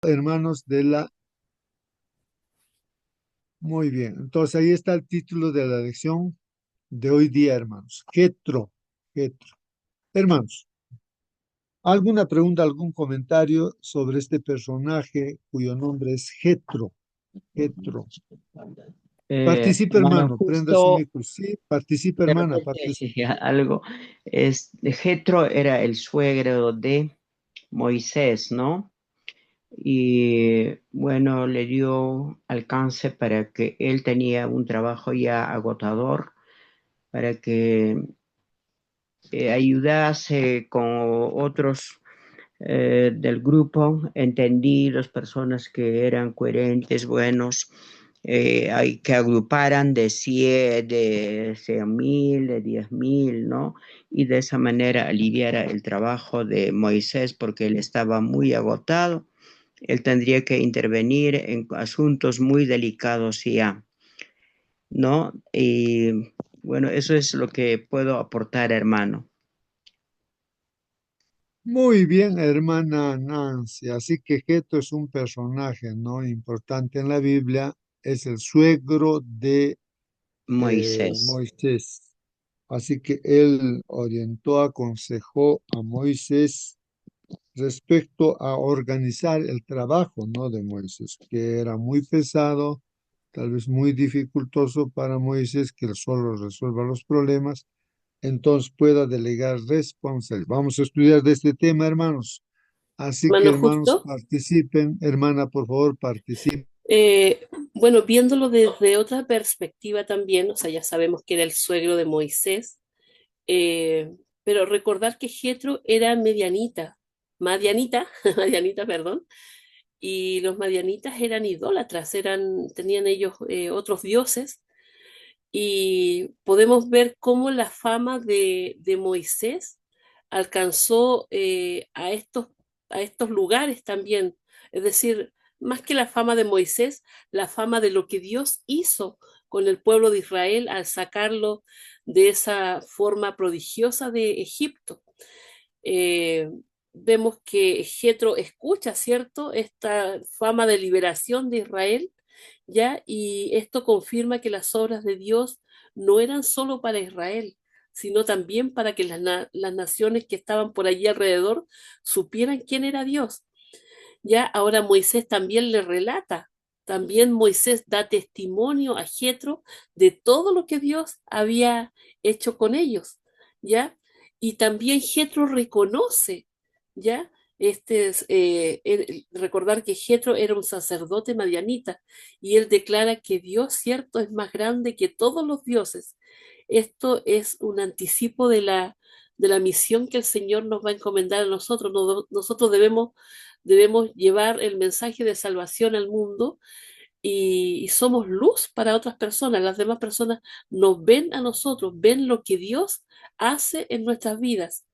hermanos de la... Muy bien, entonces ahí está el título de la lección de hoy día, hermanos. Jetro, Jetro. Hermanos, ¿alguna pregunta, algún comentario sobre este personaje cuyo nombre es Jetro? Jetro. Participe, Hermano, hermano, prenda su justo micro. Sí, participe, de hermana, repente participe. algo, Jetro era el suegro de Moisés, ¿no? Y bueno, le dio alcance para que él tenía un trabajo ya agotador, para que ayudase con otros del grupo. Entendí las personas que eran coherentes, buenos, hay que agruparan de 100.000, de 10.000, ¿no? Y de esa manera aliviara el trabajo de Moisés porque él estaba muy agotado. Él tendría que intervenir en asuntos muy delicados ya, ¿no? Y bueno, eso es lo que puedo aportar, hermano. Muy bien, hermana Nancy. Así que Jetro es un personaje, ¿no? Importante en la Biblia. Es el suegro de Moisés. Moisés. Así que él orientó, aconsejó a Moisés respecto a organizar el trabajo, ¿no? De Moisés, que era muy pesado, tal vez muy dificultoso para Moisés, que él solo resuelva los problemas, entonces pueda delegar responsabilidad. Vamos a estudiar de este tema, hermanos. Así que, Hermano hermanos, Justo, participen. Hermana, por favor, participen. bueno, viéndolo desde otra perspectiva también, o sea, ya sabemos que era el suegro de Moisés, pero recordar que Jetro era madianita, madianita, perdón, y los madianitas eran idólatras, tenían ellos otros dioses, y podemos ver cómo la fama de Moisés alcanzó a estos lugares también. Es decir, más que la fama de Moisés, la fama de lo que Dios hizo con el pueblo de Israel al sacarlo de esa forma prodigiosa de Egipto. Eh, Vemos que Jetro escucha, ¿cierto?, esta fama de liberación de Israel, ¿ya? Y esto confirma que las obras de Dios no eran solo para Israel, sino también para que las naciones que estaban por allí alrededor supieran quién era Dios. Ya ahora Moisés también le relata, también Moisés da testimonio a Jetro de todo lo que Dios había hecho con ellos, ¿ya? Y también Jetro reconoce, ¿ya? Recordar que Jetro era un sacerdote madianita y él declara que Dios, cierto, es más grande que todos los dioses. Esto es un anticipo de la misión que el Señor nos va a encomendar a nosotros. Nosotros debemos llevar el mensaje de salvación al mundo y somos luz para otras personas. Las demás personas nos ven a nosotros, ven lo que Dios hace en nuestras vidas.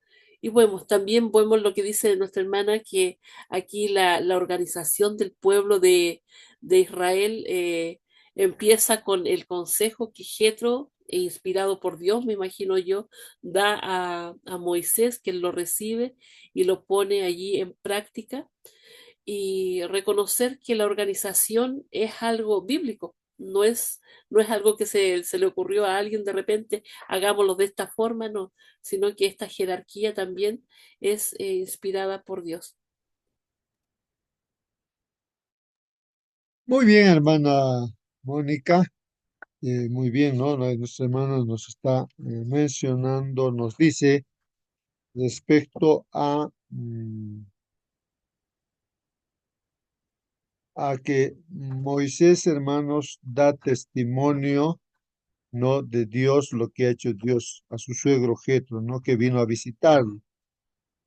Y bueno, también vemos lo que dice nuestra hermana, que aquí la organización del pueblo de Israel empieza con el consejo que Jetro, inspirado por Dios, me imagino yo, da a Moisés, que él lo recibe y lo pone allí en práctica y reconocer que la organización es algo bíblico, no es algo que se le ocurrió a alguien de repente, hagámoslo de esta forma, no, sino que esta jerarquía también es inspirada por Dios. Muy bien, hermana Mónica. Muy bien, ¿no? Nuestro hermano nos está mencionando, nos dice respecto a que Moisés, hermanos, da testimonio, ¿no? De Dios, lo que ha hecho Dios a su suegro Jetro, ¿no? Que vino a visitarlo.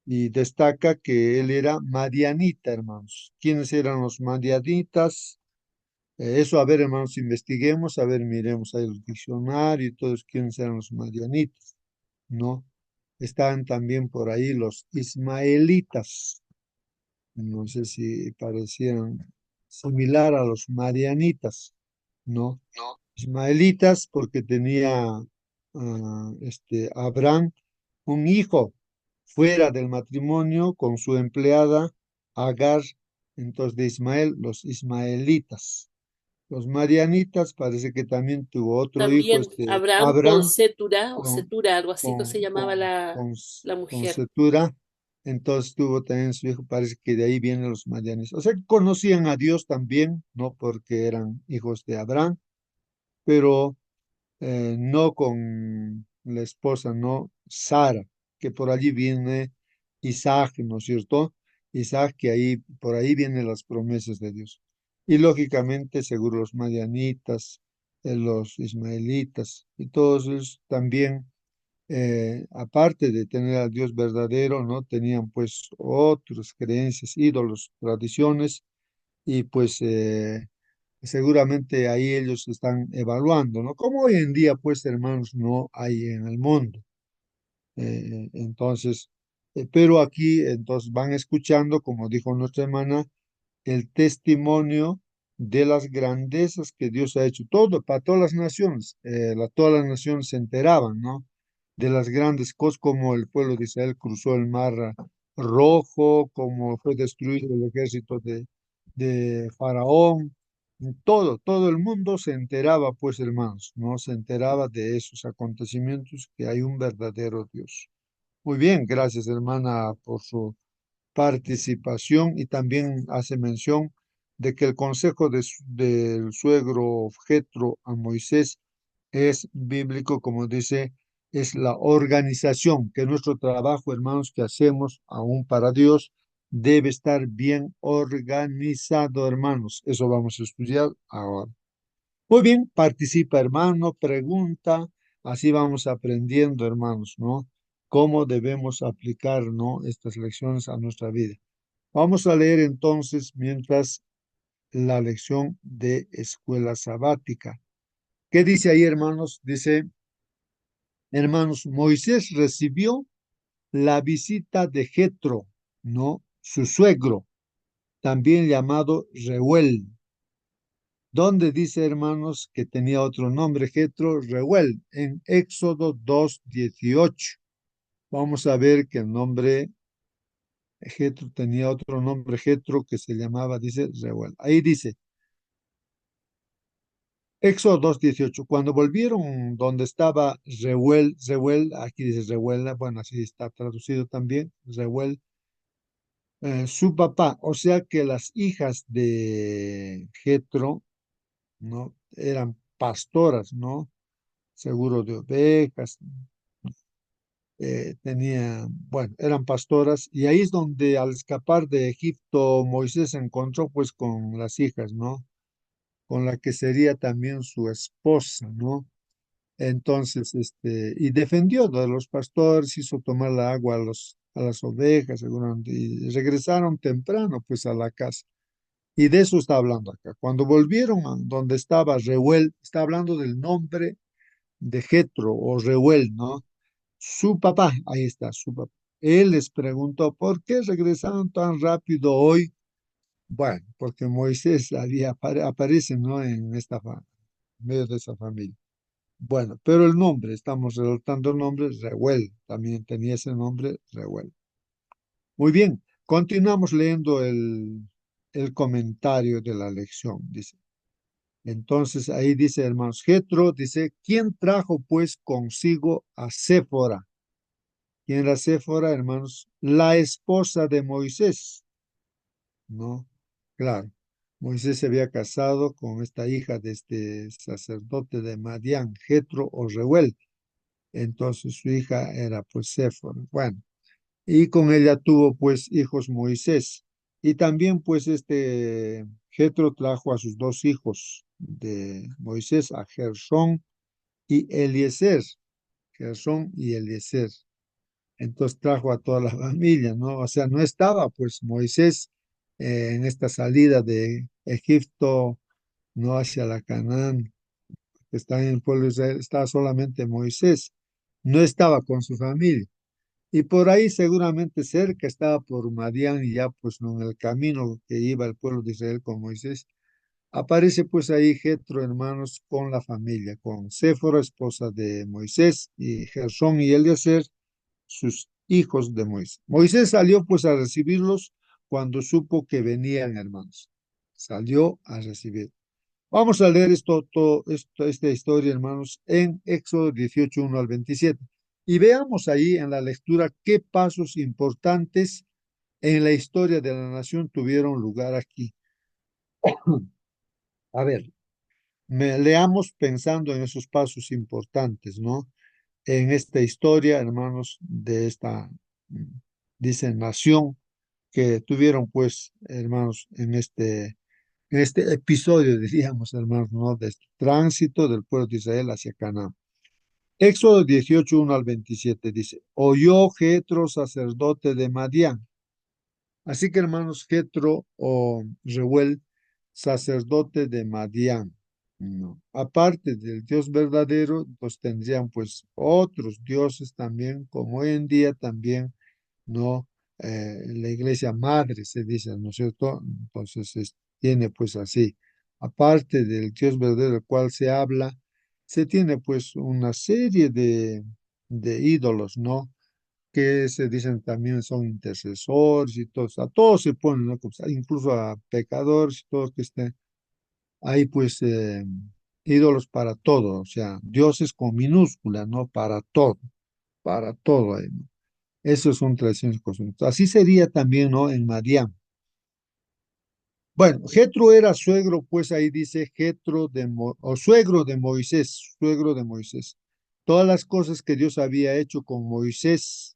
Y destaca que él era madianita, hermanos. ¿Quiénes eran los madianitas? Eso, a ver, hermanos, investiguemos, a ver, miremos ahí los diccionarios y todos quiénes eran los madianitas, ¿no? Están también por ahí los ismaelitas. No sé si parecían similar a los marianitas, ¿no? Ismaelitas porque tenía Abraham un hijo fuera del matrimonio con su empleada Agar, entonces de Ismael, los ismaelitas. Los marianitas parece que también tuvo otro hijo, También Abraham con Abraham, Setura o con, Setura, algo así que con, se llamaba con, con, la con mujer. Setura, entonces tuvo también su hijo, parece que de ahí vienen los marianitas. O sea, que conocían a Dios también, no porque eran hijos de Abraham, pero no con la esposa, no Sara, que por allí viene Isaac, ¿no es cierto? Isaac, que ahí, por ahí vienen las promesas de Dios. Y lógicamente, seguro los madianitas, los ismaelitas, y todos ellos también, aparte de tener al Dios verdadero, ¿no? Tenían pues otras creencias, ídolos, tradiciones, y pues seguramente ahí ellos están evaluando, ¿no? Como hoy en día, pues, hermanos, no hay en el mundo. Entonces, pero aquí, entonces, van escuchando, como dijo nuestra hermana, el testimonio de las grandezas que Dios ha hecho, todo, para todas las naciones, todas las naciones se enteraban, ¿no? De las grandes cosas, como el pueblo de Israel cruzó el mar Rojo, como fue destruido el ejército de Faraón, todo el mundo se enteraba, pues, hermanos, ¿no? Se enteraba de esos acontecimientos, que hay un verdadero Dios. Muy bien, gracias, hermana, por su participación, y también hace mención de que el consejo del suegro Jetro a Moisés es bíblico, como dice, es la organización, que nuestro trabajo, hermanos, que hacemos aún para Dios, debe estar bien organizado, hermanos. Eso vamos a estudiar ahora. Muy bien, participa, hermano, pregunta, así vamos aprendiendo, hermanos, ¿no? Cómo debemos aplicar, ¿no? Estas lecciones a nuestra vida. Vamos a leer entonces mientras la lección de escuela sabática. ¿Qué dice ahí, hermanos? Dice, hermanos, Moisés recibió la visita de Jetro, ¿no? Su suegro, también llamado Reuel. ¿Dónde dice, hermanos, que tenía otro nombre, Jetro? Reuel, en Éxodo 2:18. Vamos a ver que el nombre Jetro tenía otro nombre, Jetro, que se llamaba, dice, Reuel. Ahí dice, Éxodo 2:18, cuando volvieron donde estaba Reuel, aquí dice Reuel, bueno, así está traducido también, Reuel, su papá, o sea que las hijas de Jetro, ¿no? Eran pastoras, ¿no? Seguro de ovejas, bueno, eran pastoras, y ahí es donde al escapar de Egipto Moisés se encontró pues con las hijas, ¿no? Con la que sería también su esposa, ¿no? Entonces, y defendió de los pastores, hizo tomar la agua a las ovejas, seguramente, y regresaron temprano pues a la casa. Y de eso está hablando acá. Cuando volvieron a donde estaba Reuel, está hablando del nombre de Jetro o Reuel, ¿no? Su papá, ahí está, su papá. Él les preguntó, ¿por qué regresaron tan rápido hoy? Bueno, porque Moisés aparece, ¿no? En medio de esa familia. Bueno, pero el nombre, estamos resaltando el nombre, Reuel, también tenía ese nombre, Reuel. Muy bien, continuamos leyendo el comentario de la lección, dice. Entonces ahí dice, hermanos, Jetro dice, ¿quién trajo pues consigo a Séfora? ¿Quién era Séfora, hermanos? La esposa de Moisés, ¿no? Claro, Moisés se había casado con esta hija de este sacerdote de Madián, Jetro o Reuel. Entonces su hija era pues Séfora. Bueno, y con ella tuvo pues hijos Moisés. Y también pues Jetro trajo a sus dos hijos de Moisés, a Gersón y Eliezer. Gersón y Eliezer. Entonces trajo a toda la familia, ¿no? O sea, no estaba pues Moisés en esta salida de Egipto, no hacia la Canaán, que está en el pueblo de Israel, estaba solamente Moisés, no estaba con su familia. Y por ahí seguramente cerca estaba por Madián, y ya pues no, en el camino que iba el pueblo de Israel con Moisés, aparece pues ahí Jetro, hermanos, con la familia, con Séfora, esposa de Moisés, y Gersón y Eliezer, sus hijos de Moisés. Moisés salió pues a recibirlos cuando supo que venían, hermanos. Salió a recibir. Vamos a leer esta historia, hermanos, en Éxodo 18, 1 al 27. Y veamos ahí en la lectura qué pasos importantes en la historia de la nación tuvieron lugar aquí. A ver, leamos pensando en esos pasos importantes, ¿no? En esta historia, hermanos, de esta, dice, nación que tuvieron, pues, hermanos, en este episodio, diríamos, hermanos, ¿no? De este tránsito del pueblo de Israel hacia Canaán. Éxodo 18, 1 al 27 dice, oyó Jetro, sacerdote de Madián. Así que, hermanos, Jetro o Reuel, sacerdote de Madián, ¿no? Aparte del Dios verdadero, pues tendrían pues otros dioses también, como hoy en día también, ¿no? La iglesia madre se dice, ¿no es cierto? Entonces tiene pues así, aparte del Dios verdadero del cual se habla, se tiene pues una serie de ídolos, ¿no? Que se dicen también son intercesores y todos, a todos se ponen, ¿no? Incluso a pecadores y todos que estén, hay pues ídolos para todo, o sea, dioses con minúscula, ¿no? Para todo hay, ¿no? Eso son tradiciones y costumbres. Así sería también, ¿no? En Madián. Bueno, Jetro era suegro, pues ahí dice Jetro o suegro de Moisés, suegro de Moisés. Todas las cosas que Dios había hecho con Moisés.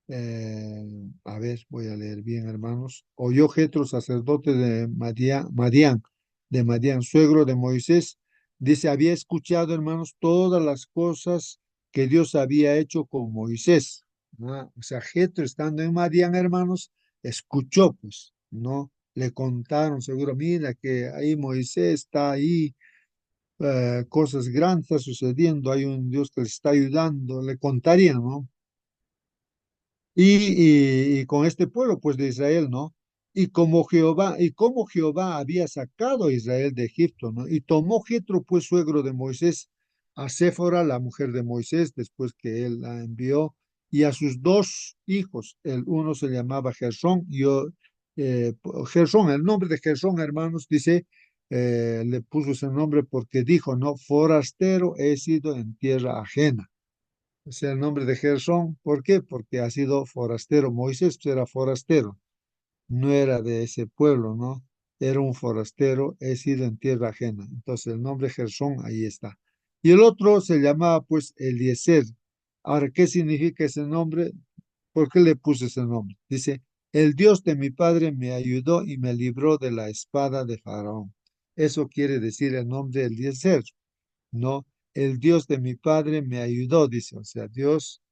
A ver, voy a leer bien, hermanos. Oyó Jetro, sacerdote de Madián, suegro de Moisés, dice, había escuchado, hermanos, todas las cosas que Dios había hecho con Moisés. O sea, Jetro, estando en Madián, hermanos, escuchó, pues, ¿no? Le contaron, seguro, mira que ahí Moisés está ahí, cosas grandes están sucediendo, hay un Dios que le está ayudando, le contarían, ¿no? Y con este pueblo, pues de Israel, ¿no? Y como Jehová había sacado a Israel de Egipto, ¿no? Y tomó Jetro, pues suegro de Moisés, a Séfora, la mujer de Moisés, después que él la envió, y a sus dos hijos, el uno se llamaba Gersón, Gersón, el nombre de Gersón, hermanos, dice, le puso ese nombre porque dijo, ¿no? Forastero he sido en tierra ajena. O sea, el nombre de Gersón, ¿por qué? Porque ha sido forastero. Moisés pues, era forastero, no era de ese pueblo, ¿no? Era un forastero, he sido en tierra ajena. Entonces, el nombre Gersón ahí está. Y el otro se llamaba, pues, Eliezer. Ahora, ¿qué significa ese nombre? ¿Por qué le puse ese nombre? Dice, el Dios de mi padre me ayudó y me libró de la espada de Faraón. Eso quiere decir el nombre de Eliezer, ¿no? El Dios de mi padre me ayudó, dice, o sea, Dios,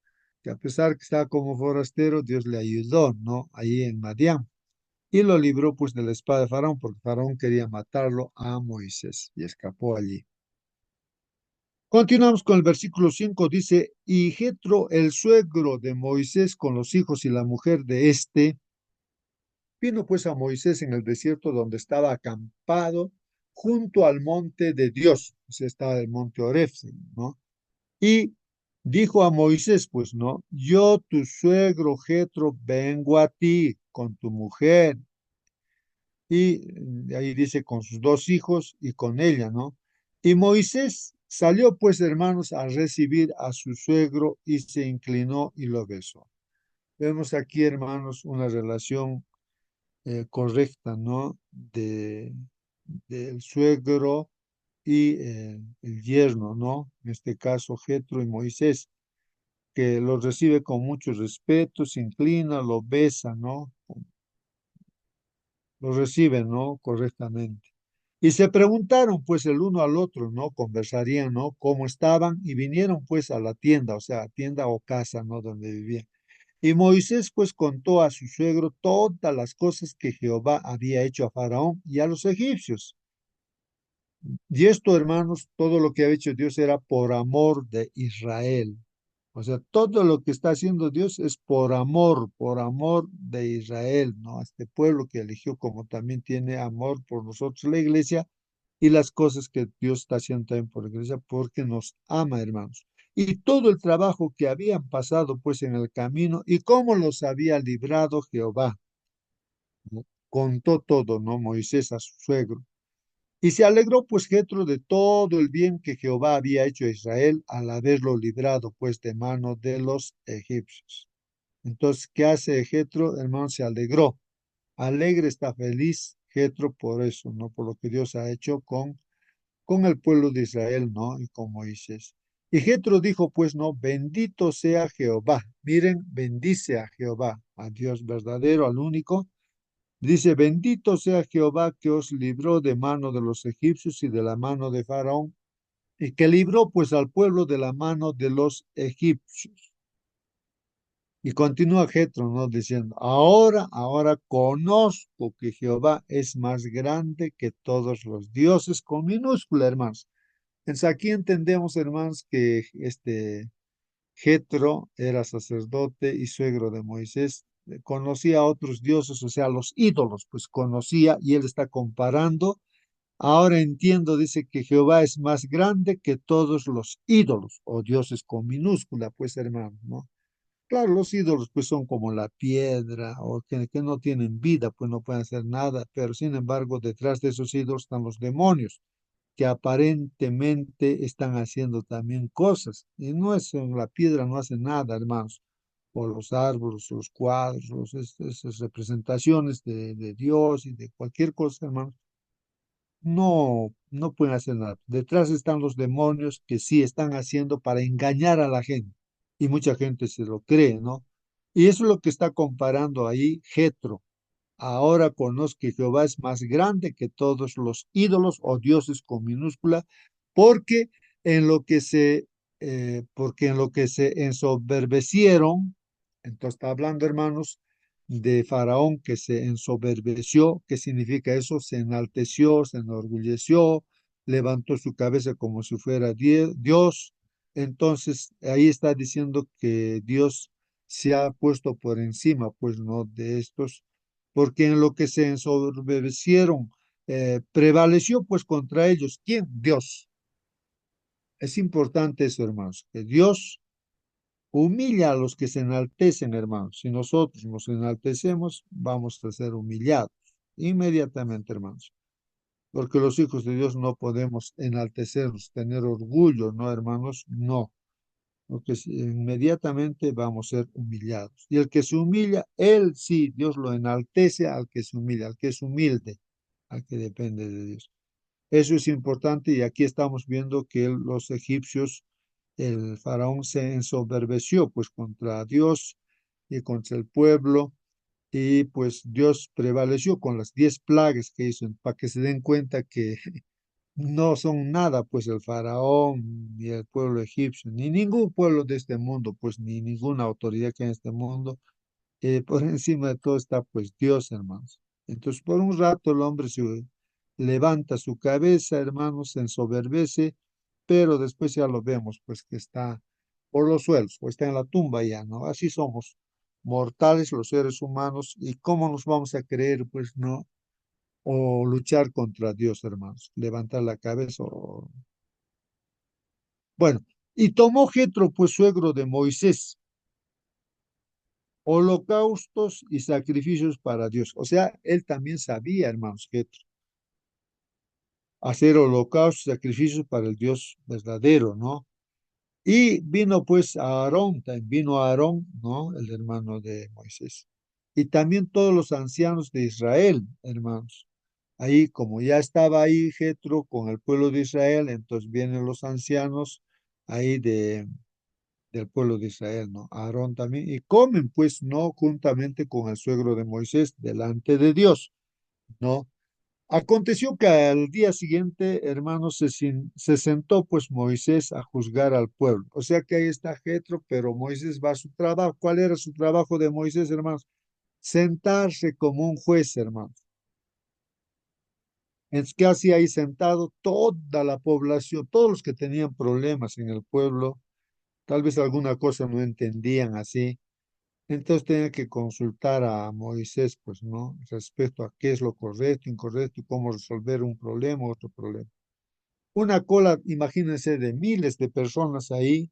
que a pesar que estaba como forastero, Dios le ayudó, ¿no? Ahí en Madián. Y lo libró pues de la espada de Faraón, porque Faraón quería matarlo a Moisés y escapó allí. Continuamos con el versículo 5, dice, y Jetro, el suegro de Moisés, con los hijos y la mujer de este, vino pues a Moisés en el desierto donde estaba acampado junto al monte de Dios, o sea, estaba el monte Oreb, ¿no? Y dijo a Moisés, pues, ¿no? Yo, tu suegro Jetro, vengo a ti con tu mujer. Y ahí dice con sus dos hijos y con ella, ¿no? Y Moisés salió, pues, hermanos, a recibir a su suegro y se inclinó y lo besó. Vemos aquí, hermanos, una relación correcta, ¿no? Del suegro y el yerno, ¿no? En este caso, Jetro y Moisés, que lo recibe con mucho respeto, se inclina, lo besa, ¿no? Lo recibe, ¿no? Correctamente. Y se preguntaron, pues, el uno al otro, ¿no? Conversarían, ¿no? Cómo estaban y vinieron, pues, a la tienda, o sea, tienda o casa, ¿no? Donde vivían. Y Moisés, pues, contó a su suegro todas las cosas que Jehová había hecho a Faraón y a los egipcios. Y esto, hermanos, todo lo que ha hecho Dios era por amor de Israel. O sea, todo lo que está haciendo Dios es por amor de Israel, ¿no? A este pueblo que eligió, como también tiene amor por nosotros, la iglesia, y las cosas que Dios está haciendo también por la iglesia, porque nos ama, hermanos. Y todo el trabajo que habían pasado, pues, en el camino, y cómo los había librado Jehová. ¿no? Contó todo, ¿no? Moisés a su suegro. Y se alegró pues Jetro de todo el bien que Jehová había hecho a Israel al haberlo librado pues de mano de los egipcios. Entonces, ¿qué hace Jetro? Hermano, se alegró. Alegre está feliz Jetro por eso, ¿no? Por lo que Dios ha hecho con el pueblo de Israel, ¿no? Y con Moisés. Y Jetro dijo, pues, no, bendito sea Jehová. Miren, bendice a Jehová, a Dios verdadero, al único. Dice, bendito sea Jehová que os libró de mano de los egipcios y de la mano de Faraón, y que libró pues al pueblo de la mano de los egipcios. Y continúa Jetro, ¿no? Diciendo, ahora conozco que Jehová es más grande que todos los dioses, con minúscula, hermanos. Entonces aquí entendemos, hermanos, que Jetro era sacerdote y suegro de Moisés, conocía a otros dioses, o sea, los ídolos, pues conocía y él está comparando. Ahora entiendo, dice que Jehová es más grande que todos los ídolos o dioses con minúscula, pues hermano, ¿no? Claro, los ídolos pues son como la piedra o que no tienen vida, pues no pueden hacer nada, pero sin embargo detrás de esos ídolos están los demonios que aparentemente están haciendo también cosas. Y no es en la piedra, no hace nada, hermanos. O los árboles, los cuadros, esas representaciones de Dios y de cualquier cosa, hermanos, no pueden hacer nada. Detrás están los demonios que sí están haciendo para engañar a la gente. Y mucha gente se lo cree, ¿no? Y eso es lo que está comparando ahí Jetro. Ahora conozco que Jehová es más grande que todos los ídolos o dioses con minúscula, porque porque en lo que se ensoberbecieron, entonces está hablando, hermanos, de Faraón que se ensoberbeció. ¿Qué significa eso? Se enalteció, se enorgulleció, levantó su cabeza como si fuera Dios. Entonces, ahí está diciendo que Dios se ha puesto por encima, pues, ¿no? De estos, porque en lo que se ensoberbecieron, prevaleció pues contra ellos. ¿Quién? Dios. Es importante eso, hermanos, que Dios humilla a los que se enaltecen, hermanos. Si nosotros nos enaltecemos, vamos a ser humillados inmediatamente, hermanos. Porque los hijos de Dios no podemos enaltecernos, tener orgullo, ¿no, hermanos? No. Porque inmediatamente vamos a ser humillados. Y el que se humilla, él sí, Dios lo enaltece al que se humilla, al que es humilde, al que depende de Dios. Eso es importante y aquí estamos viendo que los egipcios, el faraón se ensoberbeció pues contra Dios y contra el pueblo y pues Dios prevaleció con las 10 plagas que hizo para que se den cuenta que no son nada pues el faraón ni el pueblo egipcio, ni ningún pueblo de este mundo, pues ni ninguna autoridad que hay en este mundo por encima de todo está pues Dios, hermanos. Entonces, por un rato el hombre se levanta su cabeza, hermanos, se ensoberbece, pero después ya lo vemos, pues que está por los suelos, o está en la tumba ya, ¿no? Así somos mortales los seres humanos, y cómo nos vamos a creer, pues no, o luchar contra Dios, hermanos, levantar la cabeza. Bueno, y tomó Jetro, pues suegro de Moisés, holocaustos y sacrificios para Dios. O sea, él también sabía, hermanos, que hacer holocaustos y sacrificios para el Dios verdadero, ¿no? Y vino pues a Aarón, también vino a Aarón, ¿no? El hermano de Moisés. Y también todos los ancianos de Israel, hermanos. Ahí, como ya estaba ahí Jetro con el pueblo de Israel, entonces vienen los ancianos ahí del pueblo de Israel, ¿no? Aarón también, y comen pues, ¿no? Juntamente con el suegro de Moisés delante de Dios, ¿no? Aconteció que al día siguiente, hermanos, se sentó pues Moisés a juzgar al pueblo. O sea que ahí está Jetro, pero Moisés va a su trabajo. ¿Cuál era su trabajo de Moisés, hermanos? Sentarse como un juez, hermanos. Es que así ahí sentado toda la población, todos los que tenían problemas en el pueblo, tal vez alguna cosa no entendían así. Entonces tenía que consultar a Moisés, pues, ¿no? Respecto a qué es lo correcto, incorrecto, y cómo resolver un problema, otro problema. Una cola, imagínense, de miles de personas ahí,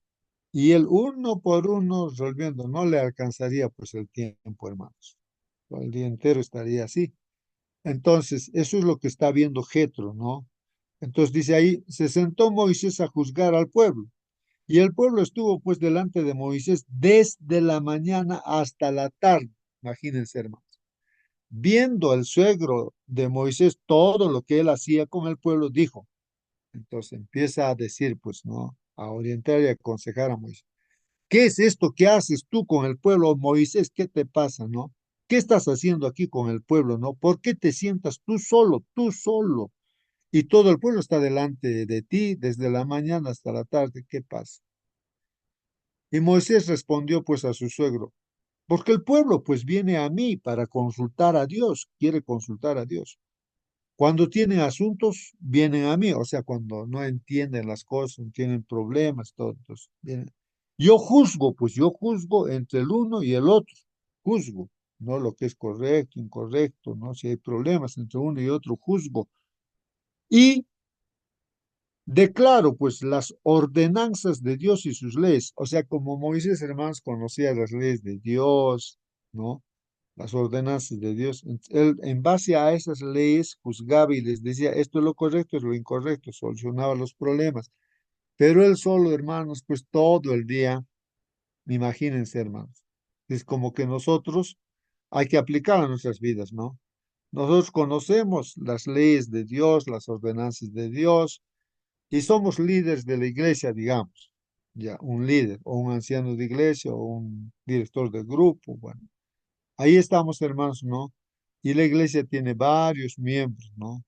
y él uno por uno resolviendo, no le alcanzaría pues el tiempo, hermanos. el día entero estaría así. Entonces, eso es lo que está viendo Jetro, ¿no? Entonces dice ahí, se sentó Moisés a juzgar al pueblo. Y el pueblo estuvo pues delante de Moisés desde la mañana hasta la tarde. Imagínense, hermanos. Viendo el suegro de Moisés todo lo que él hacía con el pueblo, dijo. Entonces empieza a decir, pues, ¿no? A orientar y aconsejar a Moisés. ¿Qué es esto que haces tú con el pueblo, Moisés? ¿Qué te pasa, no? ¿Qué estás haciendo aquí con el pueblo, no? ¿Por qué te sientas tú solo? Y todo el pueblo está delante de ti desde la mañana hasta la tarde. ¿Qué pasa? Y Moisés respondió pues a su suegro, porque el pueblo pues viene a mí para consultar a Dios, quiere consultar a Dios. Cuando tienen asuntos, vienen a mí, o sea, cuando no entienden las cosas, tienen problemas, todo. Entonces, yo juzgo, pues yo juzgo entre el uno y el otro, juzgo, no lo que es correcto, incorrecto, no si hay problemas entre uno y otro, juzgo. Y declaro pues las ordenanzas de Dios y sus leyes, o sea, como Moisés, hermanos, conocía las leyes de Dios, ¿no? Las ordenanzas de Dios. Él, en base a esas leyes, juzgaba y les decía, esto es lo correcto, es lo incorrecto, solucionaba los problemas. Pero él solo, hermanos, pues todo el día, imagínense, hermanos, es como que nosotros hay que aplicar a nuestras vidas, ¿no? Nosotros conocemos las leyes de Dios, las ordenanzas de Dios, y somos líderes de la iglesia, digamos, ya, un líder, o un anciano de iglesia, o un director de grupo, bueno. Ahí estamos, hermanos, ¿no? Y la iglesia tiene varios miembros, ¿no?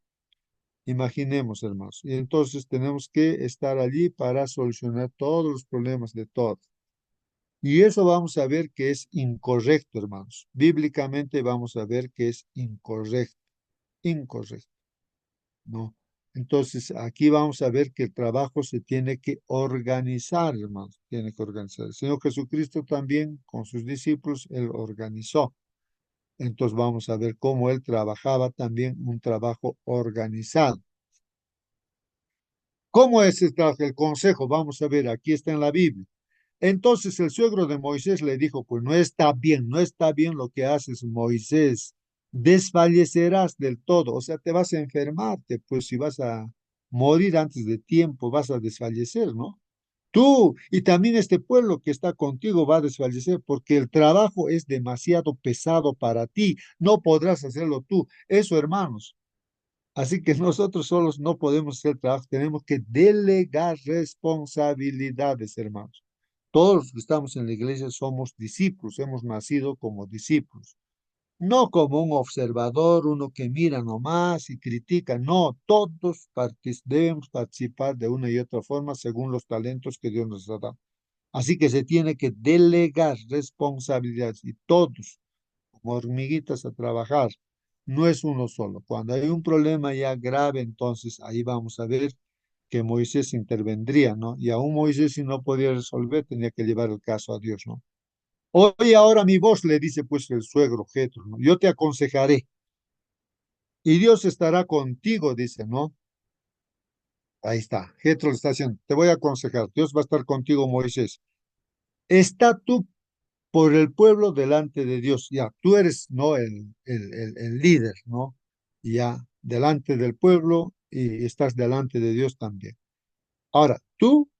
Imaginemos, hermanos. Y entonces tenemos que estar allí para solucionar todos los problemas de todos. Y eso vamos a ver que es incorrecto, hermanos. Bíblicamente vamos a ver que es incorrecto, incorrecto, ¿no? Entonces, aquí vamos a ver que el trabajo se tiene que organizar, hermanos, tiene que organizar. El Señor Jesucristo también con sus discípulos, Él organizó. Entonces vamos a ver cómo él trabajaba también un trabajo organizado. ¿Cómo es el consejo? Vamos a ver, aquí está en la Biblia. Entonces el suegro de Moisés le dijo, pues no está bien, no está bien lo que haces, Moisés. Desfallecerás del todo, o sea, te vas a enfermarte, pues si vas a morir antes de tiempo, vas a desfallecer, ¿no? Tú y también este pueblo que está contigo va a desfallecer porque el trabajo es demasiado pesado para ti. No podrás hacerlo tú. Eso, hermanos. Así que nosotros solos no podemos hacer trabajo. Tenemos que delegar responsabilidades, hermanos. Todos los que estamos en la iglesia somos discípulos. Hemos nacido como discípulos. No como un observador, uno que mira nomás y critica. No, todos debemos participar de una y otra forma según los talentos que Dios nos ha dado. Así que se tiene que delegar responsabilidades y todos, como hormiguitas, a trabajar. No es uno solo. Cuando hay un problema ya grave, entonces ahí vamos a ver que Moisés intervendría, ¿no? Y aún Moisés, si no podía resolver, tenía que llevar el caso a Dios, ¿no? Oye, ahora mi voz, le dice pues el suegro Jetro, ¿no? Yo te aconsejaré y Dios estará contigo, dice, ¿no? Ahí está, Jetro le está diciendo, te voy a aconsejar, Dios va a estar contigo, Moisés. Está tú por el pueblo delante de Dios. Ya, tú eres, ¿no? El líder, ¿no? Ya, delante del pueblo y estás delante de Dios también. Ahora, tú,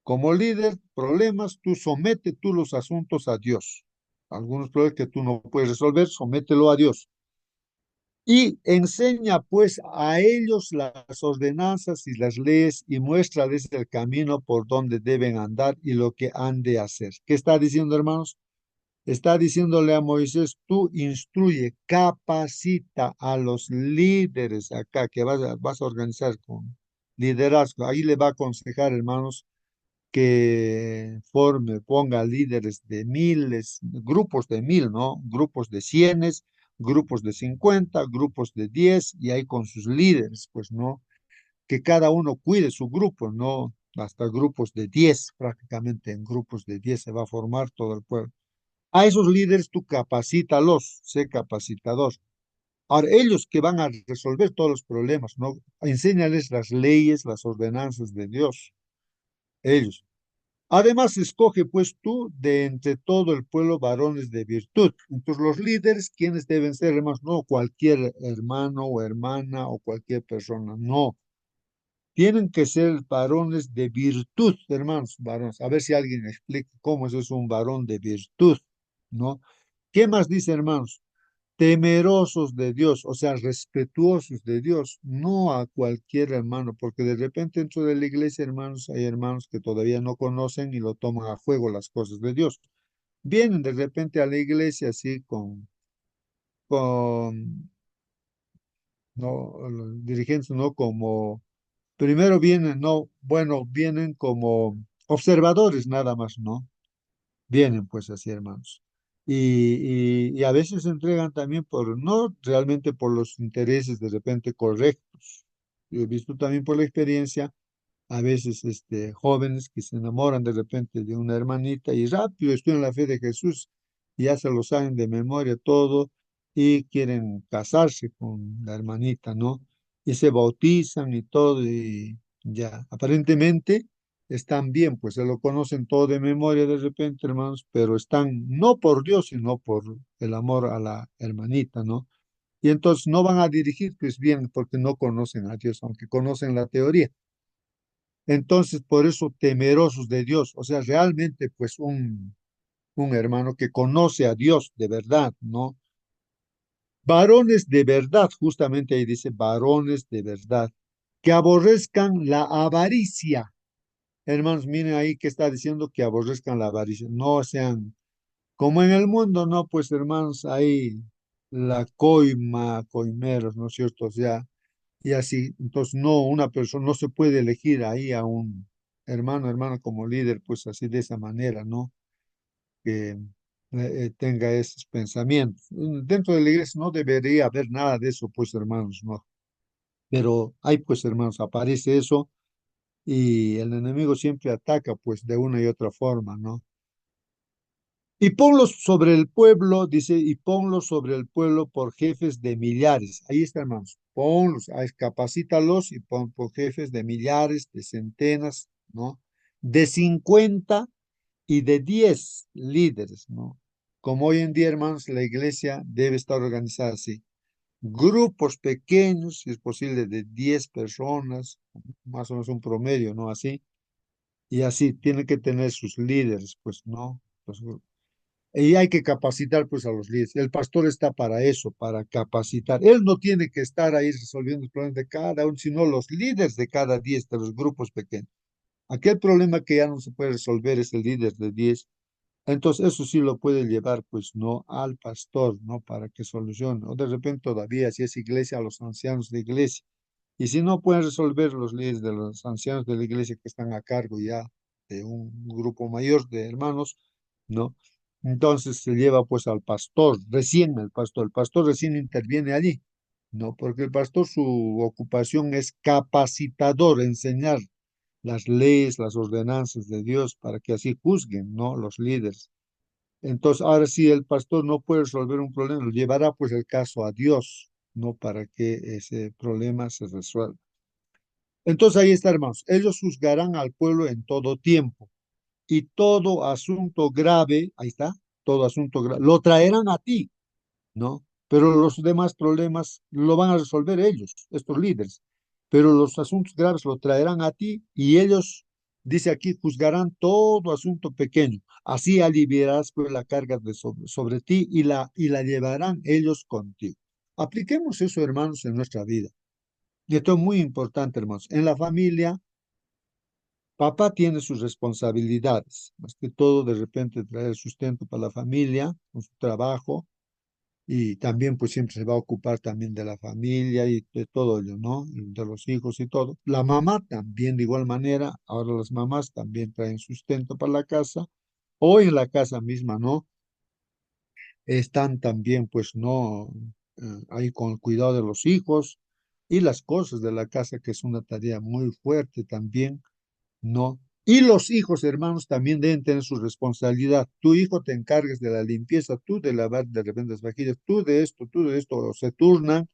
como líder, problemas, tú somete tú los asuntos a Dios. Algunos problemas que tú no puedes resolver, somételo a Dios. Y enseña pues a ellos las ordenanzas y las leyes y muéstrales el camino por donde deben andar y lo que han de hacer. ¿Qué está diciendo, hermanos? Está diciéndole a Moisés, tú instruye, capacita a los líderes acá que vas a organizar con liderazgo. Ahí le va a aconsejar, hermanos, que ponga líderes de miles, grupos de 1000, ¿no? Grupos de cienes, grupos de 50, grupos de 10, y ahí con sus líderes, pues, ¿no? Que cada uno cuide su grupo, ¿no? Hasta grupos de 10, prácticamente en grupos de 10 se va a formar todo el pueblo. A esos líderes tú capacítalos, sé capacitador. Ahora, ellos que van a resolver todos los problemas, ¿no? Enséñales las leyes, las ordenanzas de Dios. Ellos. Además, escoge pues tú de entre todo el pueblo varones de virtud. Entonces, los líderes, ¿quiénes deben ser, hermanos? No cualquier hermano o hermana o cualquier persona, no. Tienen que ser varones de virtud, hermanos, varones. A ver si alguien explica cómo eso es un varón de virtud, ¿no? ¿Qué más dice, hermanos? Temerosos de Dios, o sea, respetuosos de Dios, no a cualquier hermano, porque de repente dentro de la iglesia, hermanos, hay hermanos que todavía no conocen y lo toman a juego las cosas de Dios. Vienen de repente a la iglesia así con, no, los dirigentes, no como, primero vienen, no, bueno, vienen como observadores nada más, ¿no? Vienen pues así, hermanos. Y a veces se entregan también por, no realmente por los intereses de repente correctos. Yo he visto también por la experiencia a veces jóvenes que se enamoran de repente de una hermanita y rápido estoy en la fe de Jesús, y ya se lo saben de memoria todo y quieren casarse con la hermanita, ¿no? Y se bautizan y todo y ya, aparentemente están bien, pues se lo conocen todo de memoria de repente, hermanos, pero están no por Dios, sino por el amor a la hermanita, ¿no? Y entonces no van a dirigir pues bien porque no conocen a Dios, aunque conocen la teoría. Entonces, por eso temerosos de Dios, o sea, realmente pues un hermano que conoce a Dios de verdad, ¿no? Varones de verdad, justamente ahí dice varones de verdad, que aborrezcan la avaricia. Hermanos, miren ahí que está diciendo que aborrezcan la avaricia, no sean como en el mundo, ¿no? Pues hermanos, ahí la coima, coimeros, ¿no es cierto? O sea, y así, entonces no, una persona no se puede elegir ahí a un hermano como líder, pues así de esa manera, ¿no? Que tenga esos pensamientos. Dentro de la iglesia no debería haber nada de eso, pues hermanos, ¿no? Pero hay, pues hermanos, aparece eso y el enemigo siempre ataca, pues de una y otra forma, ¿no? Y ponlos sobre el pueblo, dice, y ponlos sobre el pueblo por jefes de millares. Ahí está, hermanos. Ponlos, capacítalos y pon por jefes de millares, de centenas, ¿no? De 50 y de 10 líderes, ¿no? Como hoy en día, hermanos, la iglesia debe estar organizada así. Grupos pequeños, si es posible, de 10 personas, más o menos un promedio, ¿no? Así. Y así, tiene que tener sus líderes, pues, ¿no? Y hay que capacitar pues a los líderes. El pastor está para eso, para capacitar. Él no tiene que estar ahí resolviendo los problemas de cada uno, sino los líderes de cada 10 de los grupos pequeños. Aquel problema que ya no se puede resolver es el líder de 10. Entonces eso sí lo puede llevar pues no al pastor, ¿no? Para que solucione. O de repente todavía si es iglesia, a los ancianos de iglesia. Y si no pueden resolver los líderes de los ancianos de la iglesia que están a cargo ya de un grupo mayor de hermanos, ¿no? Entonces se lleva pues al pastor, recién el pastor recién interviene allí, ¿no? Porque el pastor su ocupación es capacitador, enseñar las leyes, las ordenanzas de Dios para que así juzguen, ¿no? Los líderes. Entonces, ahora sí, el pastor no puede resolver un problema, lo llevará pues el caso a Dios, ¿no? Para que ese problema se resuelva. Entonces ahí está, hermanos. Ellos juzgarán al pueblo en todo tiempo y todo asunto grave, ahí está, todo asunto grave, lo traerán a ti, ¿no? Pero los demás problemas lo van a resolver ellos, estos líderes. Pero los asuntos graves lo traerán a ti y ellos, dice aquí, juzgarán todo asunto pequeño. Así aliviarás pues la carga sobre ti y la llevarán ellos contigo. Apliquemos eso, hermanos, en nuestra vida. Y esto es muy importante, hermanos. En la familia, papá tiene sus responsabilidades, más que todo de repente traer sustento para la familia con su trabajo y también pues siempre se va a ocupar también de la familia y de todo ello, ¿no? Y de los hijos y todo. La mamá también de igual manera, ahora las mamás también traen sustento para la casa o en la casa misma, ¿no? Están también pues no ahí con el cuidado de los hijos y las cosas de la casa, que es una tarea muy fuerte también, ¿no? Y los hijos, hermanos, también deben tener su responsabilidad. Tu hijo te encargues de la limpieza, tú de lavar de repente las vajillas, tú de esto, o se turnan,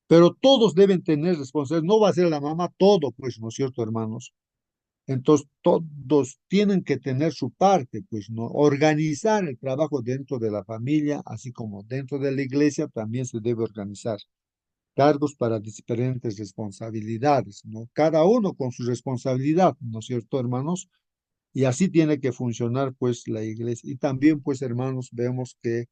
pero todos deben tener responsabilidad. No va a ser la mamá todo, pues, ¿no es cierto, hermanos? Entonces, todos tienen que tener su parte, pues, ¿no? Organizar el trabajo dentro de la familia, así como dentro de la iglesia, también se debe organizar cargos para diferentes responsabilidades, ¿no? Cada uno con su responsabilidad, ¿no es cierto, hermanos? Y así tiene que funcionar, pues, la iglesia. Y también, pues, hermanos, vemos que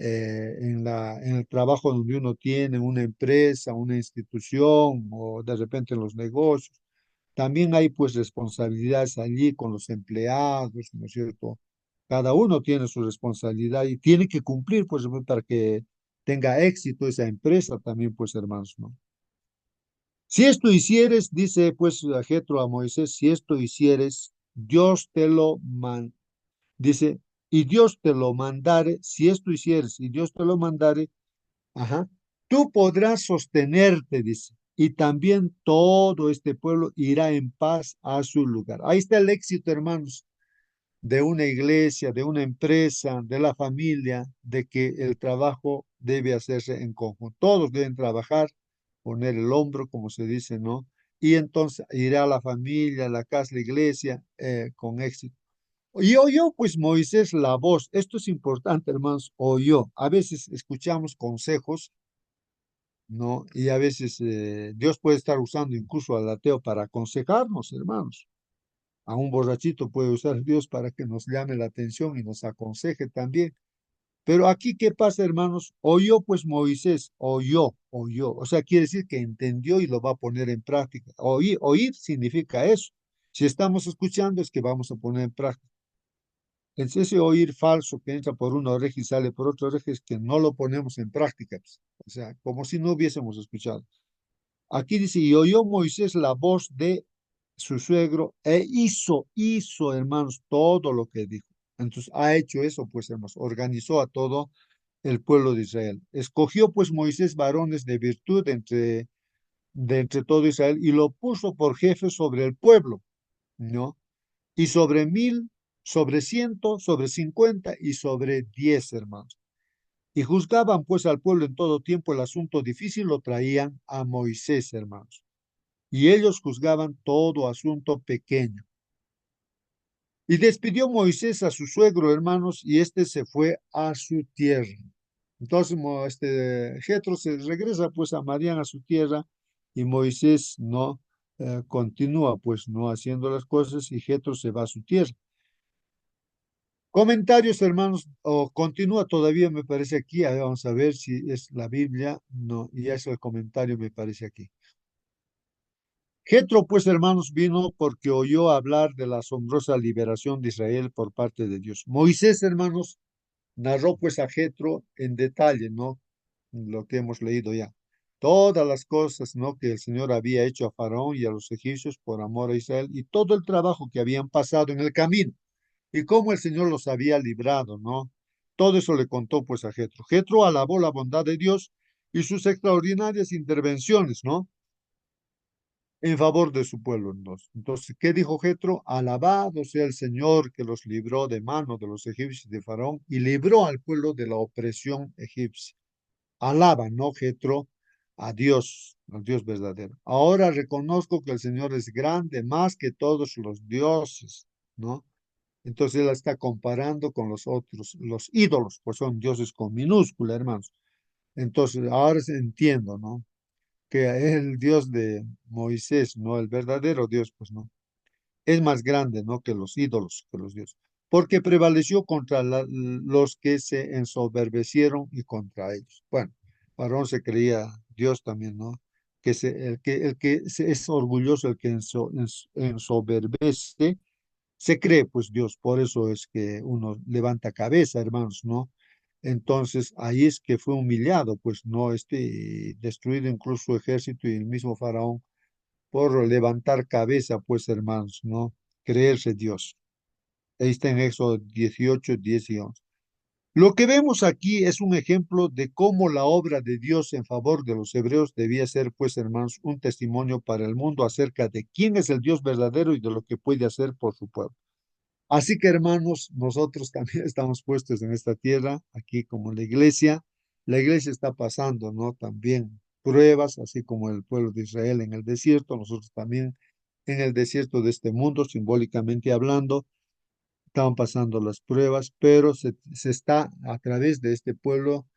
en el trabajo donde uno tiene una empresa, una institución o de repente en los negocios, también hay pues responsabilidades allí con los empleados, ¿no es cierto? Cada uno tiene su responsabilidad y tiene que cumplir pues para que tenga éxito esa empresa también, pues hermanos, ¿no? Si esto hicieres, dice pues a Jetro a Moisés, si esto hicieres, Dios te lo dice, y Dios te lo mandare, si esto hicieres y Dios te lo mandare, ajá, tú podrás sostenerte, dice, y también todo este pueblo irá en paz a su lugar. Ahí está el éxito, hermanos, de una iglesia, de una empresa, de la familia, de que el trabajo debe hacerse en conjunto. Todos deben trabajar, poner el hombro, como se dice, ¿no? Y entonces irá la familia, la casa, la iglesia, con éxito. Y oyó pues Moisés la voz. Esto es importante, hermanos, oyó. A veces escuchamos consejos, ¿no? Y a veces Dios puede estar usando incluso al ateo para aconsejarnos, hermanos. A un borrachito puede usar Dios para que nos llame la atención y nos aconseje también. Pero aquí, ¿qué pasa, hermanos? Oyó pues Moisés, oyó. O sea, quiere decir que entendió y lo va a poner en práctica. Oír significa eso. Si estamos escuchando es que vamos a poner en práctica. Es ese oír falso que entra por una oreja y sale por otra oreja es que no lo ponemos en práctica, pues. O sea, como si no hubiésemos escuchado. Aquí dice, y oyó Moisés la voz de su suegro e hizo, hermanos, todo lo que dijo. Entonces, ha hecho eso, pues, hermanos, organizó a todo el pueblo de Israel. Escogió, pues, Moisés varones de virtud de entre todo Israel y lo puso por jefe sobre el pueblo, ¿no? Y sobre 1000, sobre 100, sobre 50 y sobre 10, hermanos. Y juzgaban, pues, al pueblo en todo tiempo el asunto difícil, lo traían a Moisés, hermanos. Y ellos juzgaban todo asunto pequeño. Y despidió Moisés a su suegro, hermanos, y éste se fue a su tierra. Entonces, Jetro se regresa pues a Madián, a su tierra, y Moisés no continúa pues no haciendo las cosas, y Jetro se va a su tierra. Comentarios, hermanos, o continúa todavía, me parece aquí, a ver, vamos a ver si es la Biblia, no, y es el comentario, me parece aquí. Jetro, pues, hermanos, vino porque oyó hablar de la asombrosa liberación de Israel por parte de Dios. Moisés, hermanos, narró pues a Jetro en detalle, ¿no? Lo que hemos leído ya. Todas las cosas, ¿no? Que el Señor había hecho a Faraón y a los egipcios por amor a Israel y todo el trabajo que habían pasado en el camino y cómo el Señor los había librado, ¿no? Todo eso le contó pues a Jetro. Jetro alabó la bondad de Dios y sus extraordinarias intervenciones, ¿no? En favor de su pueblo. Entonces, ¿qué dijo Jetro? Alabado sea el Señor que los libró de mano de los egipcios de Faraón y libró al pueblo de la opresión egipcia. Alaba, ¿no, Jetro? Al Dios verdadero. Ahora reconozco que el Señor es grande más que todos los dioses, ¿no? Entonces él la está comparando con los otros, los ídolos, pues son dioses con minúscula, hermanos. Entonces, ahora entiendo, ¿no? Que el Dios de Moisés, no el verdadero Dios, pues no, es más grande, ¿no? Que los ídolos, que los dioses, porque prevaleció contra los que se ensoberbecieron y contra ellos. Bueno, Faraón se creía Dios también, ¿no? El que es orgulloso, el que ensoberbece, se cree pues Dios, por eso es que uno levanta cabeza, hermanos, ¿no? Entonces ahí es que fue humillado, pues no, destruido incluso su ejército y el mismo faraón por levantar cabeza, pues hermanos, ¿no? Creerse Dios. Ahí está en Éxodo 18, 10 y 11. Lo que vemos aquí es un ejemplo de cómo la obra de Dios en favor de los hebreos debía ser, pues hermanos, un testimonio para el mundo acerca de quién es el Dios verdadero y de lo que puede hacer por su pueblo. Así que hermanos, nosotros también estamos puestos en esta tierra, aquí como la iglesia. La iglesia está pasando, ¿no? También pruebas, así como el pueblo de Israel en el desierto, nosotros también en el desierto de este mundo, simbólicamente hablando, estaban pasando las pruebas, pero se está a través de este pueblo,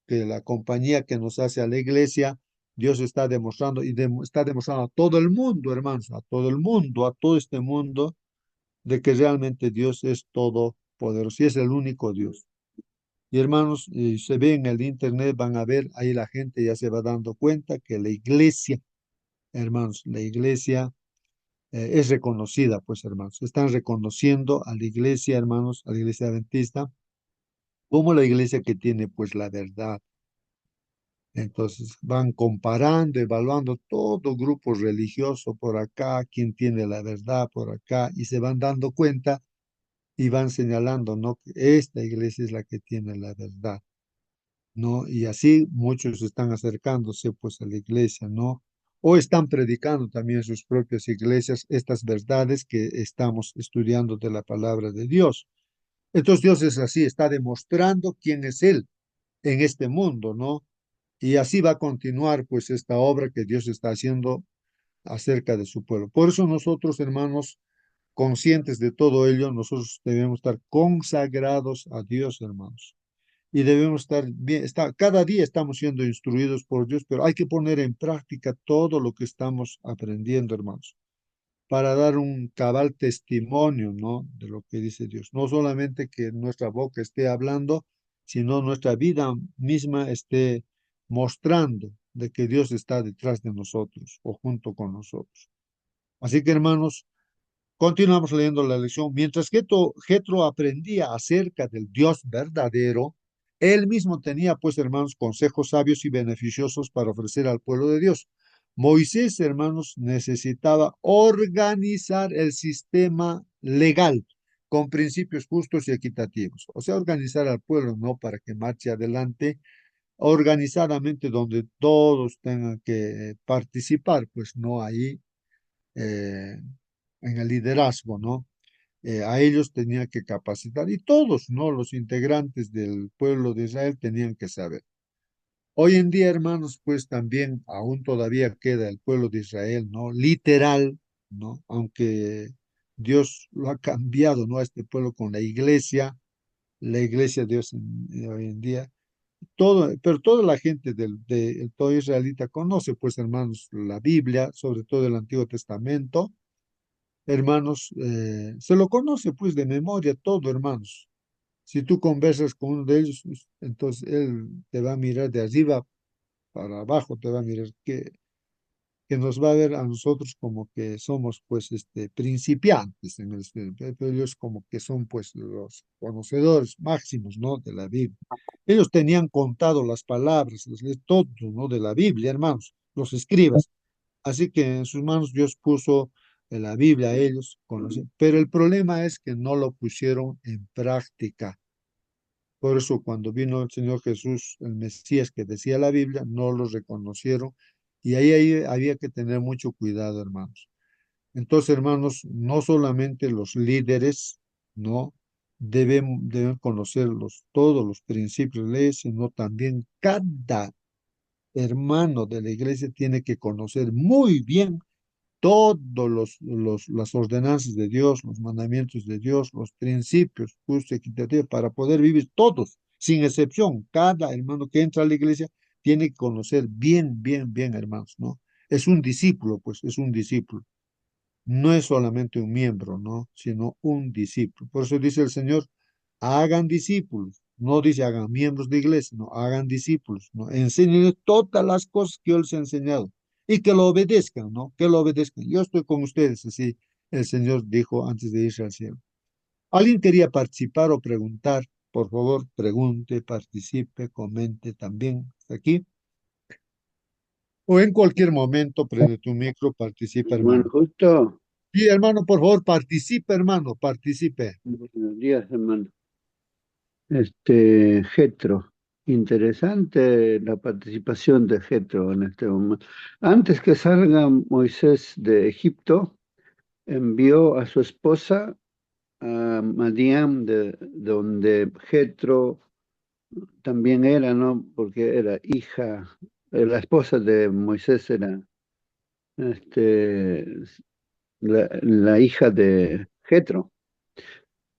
que la compañía que nos hace a la iglesia, Dios está demostrando y está demostrando a todo el mundo, hermanos, a todo el mundo, a todo este mundo, de que realmente Dios es todopoderoso y es el único Dios. Y hermanos, se ve en el internet, van a ver, ahí la gente ya se va dando cuenta que la iglesia, hermanos, la iglesia es reconocida, pues hermanos, están reconociendo a la iglesia, hermanos, a la iglesia adventista, como la iglesia que tiene pues la verdad. Entonces van comparando, evaluando todo grupo religioso por acá, quién tiene la verdad por acá, y se van dando cuenta y van señalando, ¿no? Que esta iglesia es la que tiene la verdad, ¿no? Y así muchos están acercándose pues a la iglesia, ¿no? O están predicando también en sus propias iglesias estas verdades que estamos estudiando de la palabra de Dios. Entonces Dios es así, está demostrando quién es Él en este mundo, ¿no? Y así va a continuar pues esta obra que Dios está haciendo acerca de su pueblo. Por eso nosotros, hermanos, conscientes de todo ello, nosotros debemos estar consagrados a Dios, hermanos. Y debemos estar bien, cada día estamos siendo instruidos por Dios, pero hay que poner en práctica todo lo que estamos aprendiendo, hermanos, para dar un cabal testimonio, ¿no? De lo que dice Dios. No solamente que nuestra boca esté hablando, sino nuestra vida misma esté mostrando de que Dios está detrás de nosotros o junto con nosotros. Así que, hermanos, continuamos leyendo la lección. Mientras que Jetro aprendía acerca del Dios verdadero, él mismo tenía, pues, hermanos, consejos sabios y beneficiosos para ofrecer al pueblo de Dios. Moisés, hermanos, necesitaba organizar el sistema legal con principios justos y equitativos. O sea, organizar al pueblo, no para que marche adelante organizadamente donde todos tengan que participar, pues no ahí eh, en el liderazgo, ¿no? A ellos tenía que capacitar y todos, ¿no? Los integrantes del pueblo de Israel tenían que saber. Hoy en día, hermanos, pues también aún todavía queda el pueblo de Israel, ¿no? Literal, ¿no? Aunque Dios lo ha cambiado, ¿no? A este pueblo con la iglesia de Dios hoy en día. Pero toda la gente del todo israelita conoce, pues, hermanos, la Biblia, sobre todo el Antiguo Testamento, hermanos, se lo conoce, pues, de memoria todo, hermanos. Si tú conversas con uno de ellos, pues, entonces él te va a mirar de arriba para abajo, te va a mirar que nos va a ver a nosotros como que somos, pues, principiantes en el estudio, pero ellos como que son, pues, los conocedores máximos, ¿no? De la Biblia. Ellos tenían contado las palabras, todo, ¿no? De la Biblia, hermanos, los escribas. Así que en sus manos Dios puso la Biblia a ellos, pero el problema es que no lo pusieron en práctica. Por eso cuando vino el Señor Jesús, el Mesías que decía la Biblia, no lo reconocieron y ahí había que tener mucho cuidado, hermanos. Entonces, hermanos, no solamente los líderes, ¿no? Deben conocer todos los principios, leyes, sino también cada hermano de la iglesia tiene que conocer muy bien todos las ordenanzas de Dios, los mandamientos de Dios, los principios justos y equitativos para poder vivir todos, sin excepción. Cada hermano que entra a la iglesia tiene que conocer bien, bien, bien, hermanos, ¿no? Es un discípulo, pues, es un discípulo. No es solamente un miembro, ¿no? Sino un discípulo. Por eso dice el Señor, hagan discípulos. No dice hagan miembros de iglesia, no, hagan discípulos, ¿no? Enséñenles todas las cosas que yo les he enseñado y que lo obedezcan, ¿no? Que lo obedezcan. Yo estoy con ustedes, así el Señor dijo antes de irse al cielo. ¿Alguien quería participar o preguntar? Por favor, pregunte, participe, comente también. ¿Hasta aquí? O en cualquier momento, prende tu micro, participa, Bueno, hermano. justo, Sí, hermano, por favor, participe, hermano, participe. buenos días, hermano. Jetro, interesante la participación de Jetro en este momento. Antes que salga Moisés de Egipto, envió a su esposa a Madián, de donde Jetro también era, ¿no? Porque era hija, la esposa de Moisés era, este, la hija de Jetro.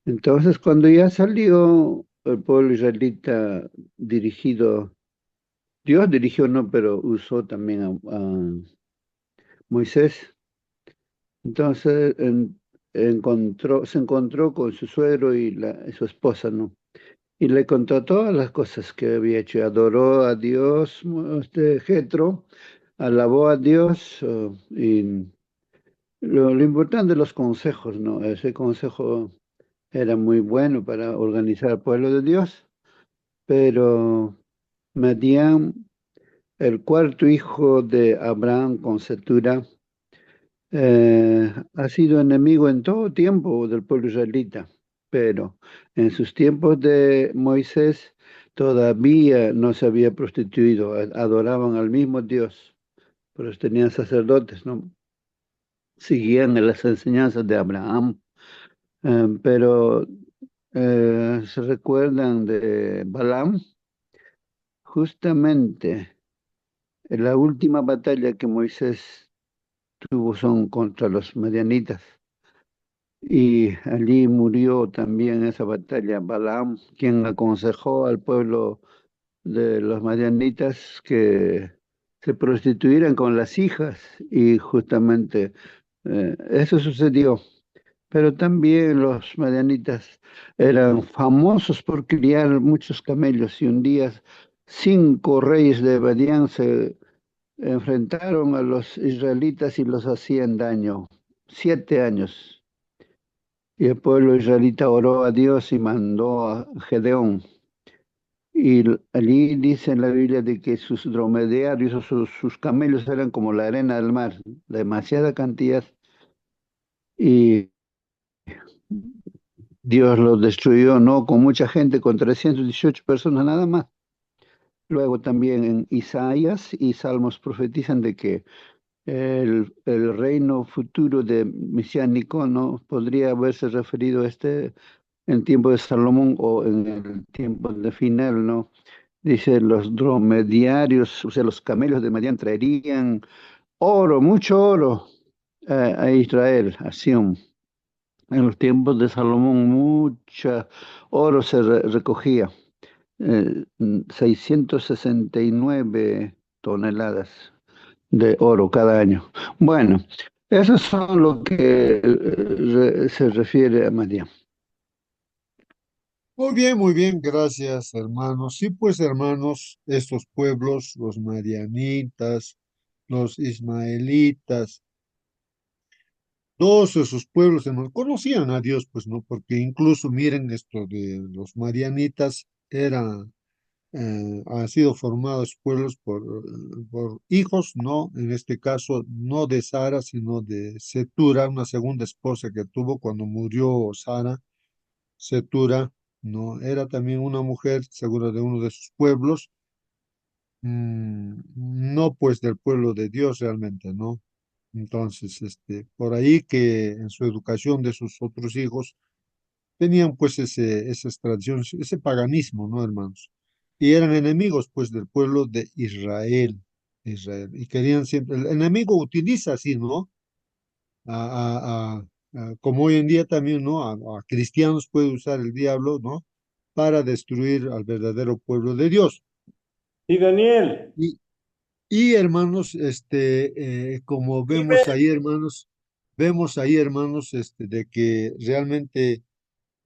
Entonces, cuando ya salió el pueblo israelita dirigido, Dios dirigió, no, pero usó también a Moisés. Entonces se encontró con su suegro y su esposa, ¿no? Y le contó todas las cosas que había hecho. Y adoró a Dios, Jetro, alabó a Dios, y lo importante de los consejos, ¿no? Ese consejo era muy bueno para organizar al pueblo de Dios, pero Madián, el cuarto hijo de Abraham con Setura, ha sido enemigo en todo tiempo del pueblo israelita, pero en sus tiempos de Moisés todavía no se había prostituido, adoraban al mismo Dios, pero tenían sacerdotes, ¿no? Seguían las enseñanzas de Abraham, pero se recuerdan de Balaam, justamente en la última batalla que Moisés tuvo son contra los madianitas. Y allí murió también en esa batalla Balaam, quien aconsejó al pueblo de los madianitas que se prostituyeran con las hijas, y justamente eso sucedió. Pero también los madianitas eran famosos por criar muchos camellos, y un día 5 reyes de Madián se enfrentaron a los israelitas y los hacían daño. 7 años. Y el pueblo israelita oró a Dios y mandó a Gedeón. Y allí dice en la Biblia de que sus dromedarios o sus camellos eran como la arena del mar, demasiada cantidad. Y Dios los destruyó, no con mucha gente, con 318 personas nada más. Luego también en Isaías y Salmos profetizan de que el reino futuro de mesiánico no podría haberse referido a en tiempo de Salomón o en el tiempo de final, ¿no? Dice, los dromedarios, o sea, los camellos de Madián traerían oro, mucho oro a Israel, a Sión. En los tiempos de Salomón, mucha oro se recogía, 669 toneladas de oro cada año. Bueno, eso es lo que se refiere a Madián. Muy bien, gracias, hermanos. Sí, pues, hermanos, estos pueblos, los madianitas, los ismaelitas, todos esos pueblos, hermanos, conocían a Dios, pues, ¿no? Porque incluso, miren, esto de los madianitas, han sido formados pueblos por hijos, ¿no? En este caso, no de Sara, sino de Setura, una segunda esposa que tuvo cuando murió Sara. Setura, ¿no? Era también una mujer, seguro, de uno de sus pueblos, no pues del pueblo de Dios realmente, ¿no? Entonces, por ahí que en su educación de sus otros hijos tenían pues esas tradiciones, ese paganismo, ¿no, hermanos? Y eran enemigos pues del pueblo de Israel, y querían siempre, el enemigo utiliza así, ¿no? Como hoy en día también, ¿no? A cristianos puede usar el diablo, ¿no? Para destruir al verdadero pueblo de Dios. Sí, Daniel. Y hermanos, como Dime. vemos ahí, hermanos, de que realmente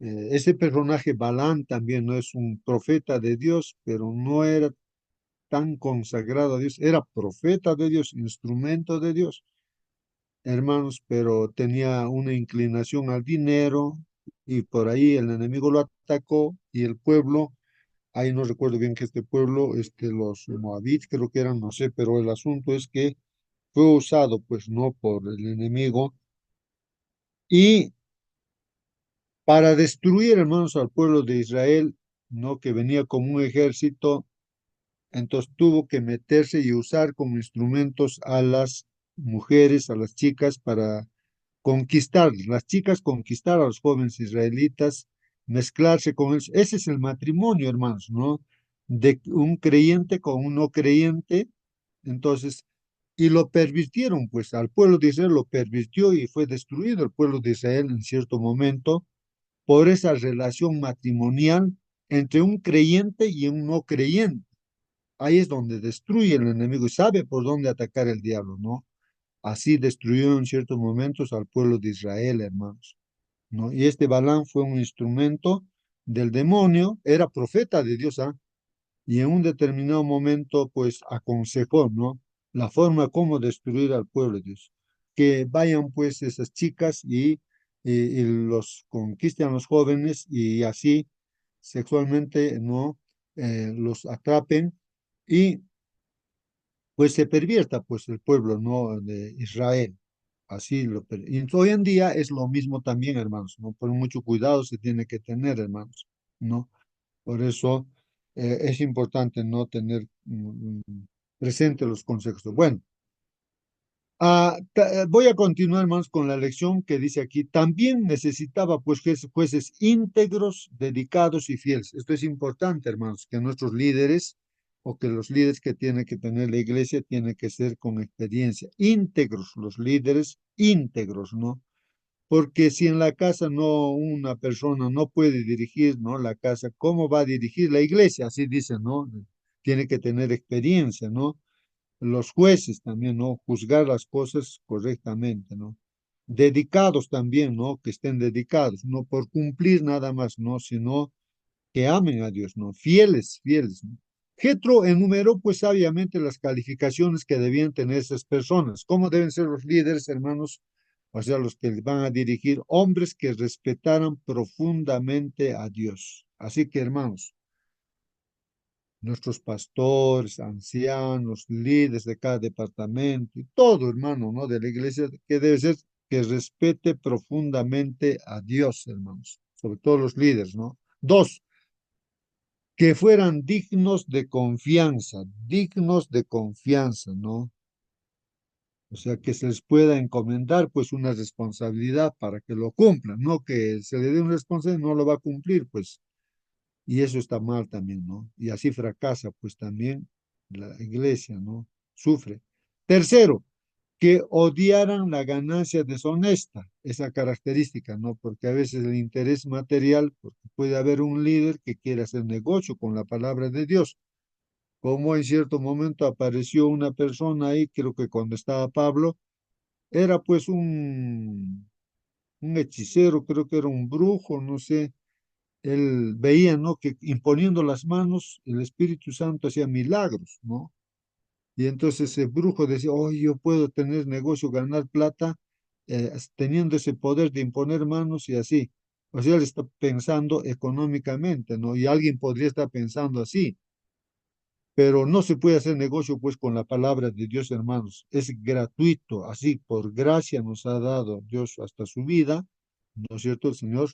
ese personaje Balán también no es un profeta de Dios, pero no era tan consagrado a Dios, era profeta de Dios, instrumento de Dios, hermanos, pero tenía una inclinación al dinero, y por ahí el enemigo lo atacó, y el pueblo, ahí no recuerdo bien que este pueblo, los moabitas creo que eran, no sé, pero el asunto es que fue usado pues no por el enemigo, y para destruir, hermanos, al pueblo de Israel, no, que venía como un ejército. Entonces tuvo que meterse y usar como instrumentos a las mujeres, a las chicas, para conquistar, las chicas conquistar a los jóvenes israelitas, mezclarse con ellos. Ese es el matrimonio, hermanos, ¿no? De un creyente con un no creyente. Entonces, y lo pervirtieron, pues al pueblo de Israel lo pervirtió y fue destruido el pueblo de Israel en cierto momento por esa relación matrimonial entre un creyente y un no creyente. Ahí es donde destruye el enemigo y sabe por dónde atacar el diablo, ¿no? Así destruyó en ciertos momentos al pueblo de Israel, hermanos, ¿no? Y este Balaam fue un instrumento del demonio, era profeta de Dios, ¿ah? Y en un determinado momento, pues aconsejó, ¿no? La forma como destruir al pueblo de Dios. Que vayan, pues, esas chicas y los conquisten a los jóvenes y así sexualmente, ¿no? Los atrapen y pues se pervierta, pues, el pueblo, ¿no? De Israel. Así y hoy en día es lo mismo también, hermanos, ¿no? Por mucho cuidado se tiene que tener, hermanos, ¿no? Por eso es importante no tener presente los consejos. Bueno, voy a continuar, hermanos, con la lección que dice aquí. También necesitaba, pues, jueces íntegros, dedicados y fieles. Esto es importante, hermanos, que nuestros líderes o que los líderes que tiene que tener la iglesia tienen que ser con experiencia. Íntegros, los líderes íntegros, ¿no? Porque si en la casa no, una persona no puede dirigir, ¿no? La casa, ¿cómo va a dirigir la iglesia? Así dicen, ¿no? Tiene que tener experiencia, ¿no? Los jueces también, ¿no? Juzgar las cosas correctamente, ¿no? Dedicados también, ¿no? Que estén dedicados, no por cumplir nada más, ¿no? Sino que amen a Dios, ¿no? Fieles, fieles, ¿no? Jetro enumeró, pues, sabiamente las calificaciones que debían tener esas personas. ¿Cómo deben ser los líderes, hermanos? O sea, los que van a dirigir, hombres que respetaran profundamente a Dios. Así que, hermanos, nuestros pastores, ancianos, líderes de cada departamento y todo, hermano, ¿no? De la iglesia, que debe ser que respete profundamente a Dios, hermanos, sobre todo los líderes, ¿no? Dos, que fueran dignos de confianza, ¿no? O sea, que se les pueda encomendar pues una responsabilidad para que lo cumplan, no que se le dé una responsabilidad y no lo va a cumplir, pues, y eso está mal también, ¿no? Y así fracasa pues también la iglesia, ¿no? Sufre. Tercero, que odiaran la ganancia deshonesta, esa característica, ¿no? Porque a veces el interés material, porque puede haber un líder que quiere hacer negocio con la palabra de Dios, como en cierto momento apareció una persona ahí, creo que cuando estaba Pablo, era pues un hechicero, creo que era un brujo, no sé. Él veía, ¿no? Que imponiendo las manos, el Espíritu Santo hacía milagros, ¿no? Y entonces ese brujo decía, oh, yo puedo tener negocio, ganar plata, teniendo ese poder de imponer manos y así. O sea, él está pensando económicamente, ¿no? Y alguien podría estar pensando así. Pero no se puede hacer negocio pues con la palabra de Dios, hermanos. Es gratuito, así por gracia nos ha dado Dios hasta su vida, ¿no es cierto, el Señor?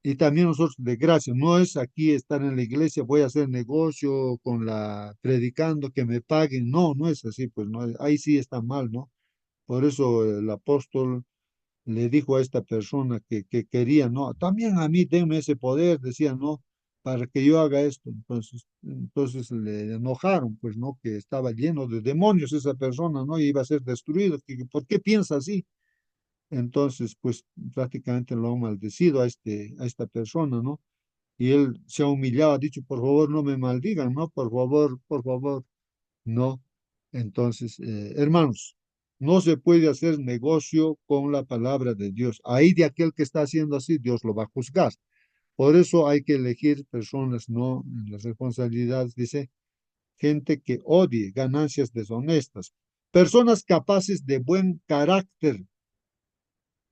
Y también nosotros de gracia, no es aquí estar en la iglesia, voy a hacer negocio con la predicando que me paguen, no, no es así, pues no, ahí sí está mal, ¿no? Por eso el apóstol le dijo a esta persona que quería, no, también a mí denme ese poder, decía, no, para que yo haga esto. Entonces le enojaron, pues, ¿no? Que estaba lleno de demonios esa persona, ¿no? Y iba a ser destruido. ¿Por qué piensa así? Entonces, pues, prácticamente lo han maldecido a esta persona, ¿no? Y él se ha humillado, ha dicho, por favor, no me maldigan, ¿no? Por favor, no. Entonces, hermanos, no se puede hacer negocio con la palabra de Dios. Ahí de aquel que está haciendo así, Dios lo va a juzgar. Por eso hay que elegir personas, no en las responsabilidades, dice, gente que odie ganancias deshonestas. Personas capaces de buen carácter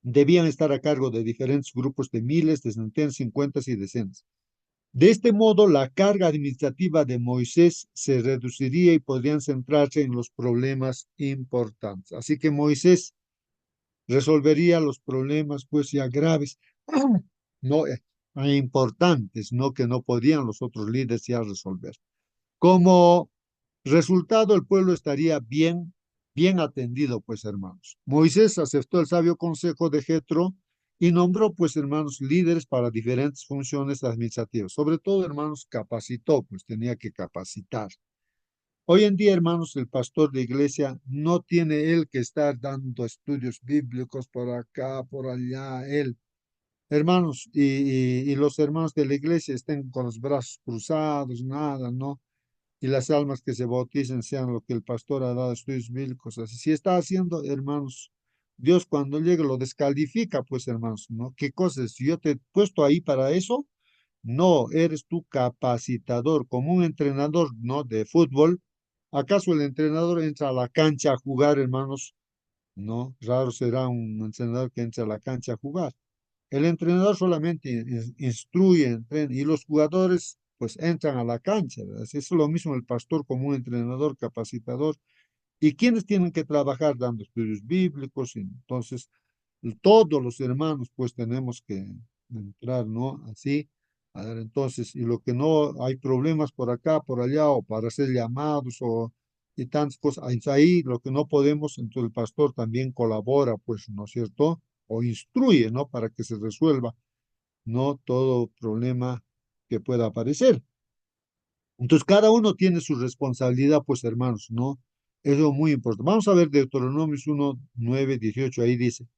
debían estar a cargo de diferentes grupos de miles, de centenas, cincuentas y decenas. De este modo, la carga administrativa de Moisés se reduciría y podrían centrarse en los problemas importantes. Así que Moisés resolvería los problemas, pues ya graves, no importantes, no que no podían los otros líderes ya resolver. Como resultado, el pueblo estaría bien atendido, pues hermanos. Moisés aceptó el sabio consejo de Jetro y nombró, pues hermanos, líderes para diferentes funciones administrativas. Sobre todo, hermanos, capacitó, pues tenía que capacitar. Hoy en día, hermanos, el pastor de iglesia no tiene él que estar dando estudios bíblicos por acá, por allá, él. Hermanos, y los hermanos de la iglesia estén con los brazos cruzados, nada, ¿no? Y las almas que se bauticen sean lo que el pastor ha dado estudios bíblicos. Así, si está haciendo, hermanos, Dios cuando llegue lo descalifica, pues, hermanos, ¿no? ¿Qué cosas? Yo te he puesto ahí para eso. No, eres tu capacitador, como un entrenador, ¿no? De fútbol. ¿Acaso el entrenador entra a la cancha a jugar, hermanos? No, raro será un entrenador que entre a la cancha a jugar. El entrenador solamente instruye, entrena, y los jugadores pues entran a la cancha, ¿verdad? Eso es lo mismo el pastor como un entrenador capacitador. ¿Y quienes tienen que trabajar dando estudios bíblicos? Entonces, todos los hermanos pues tenemos que entrar, ¿no? Así. A ver, entonces, y lo que no hay problemas por acá, por allá, o para hacer llamados, o y tantas cosas, ahí lo que no podemos, entonces el pastor también colabora, pues, ¿no es cierto? O instruye, ¿no? Para que se resuelva, ¿no? Todo problema que pueda aparecer. Entonces, cada uno tiene su responsabilidad, pues, hermanos, ¿no? Eso es muy importante. Vamos a ver Deuteronomios 1, 9, 18, ahí dice.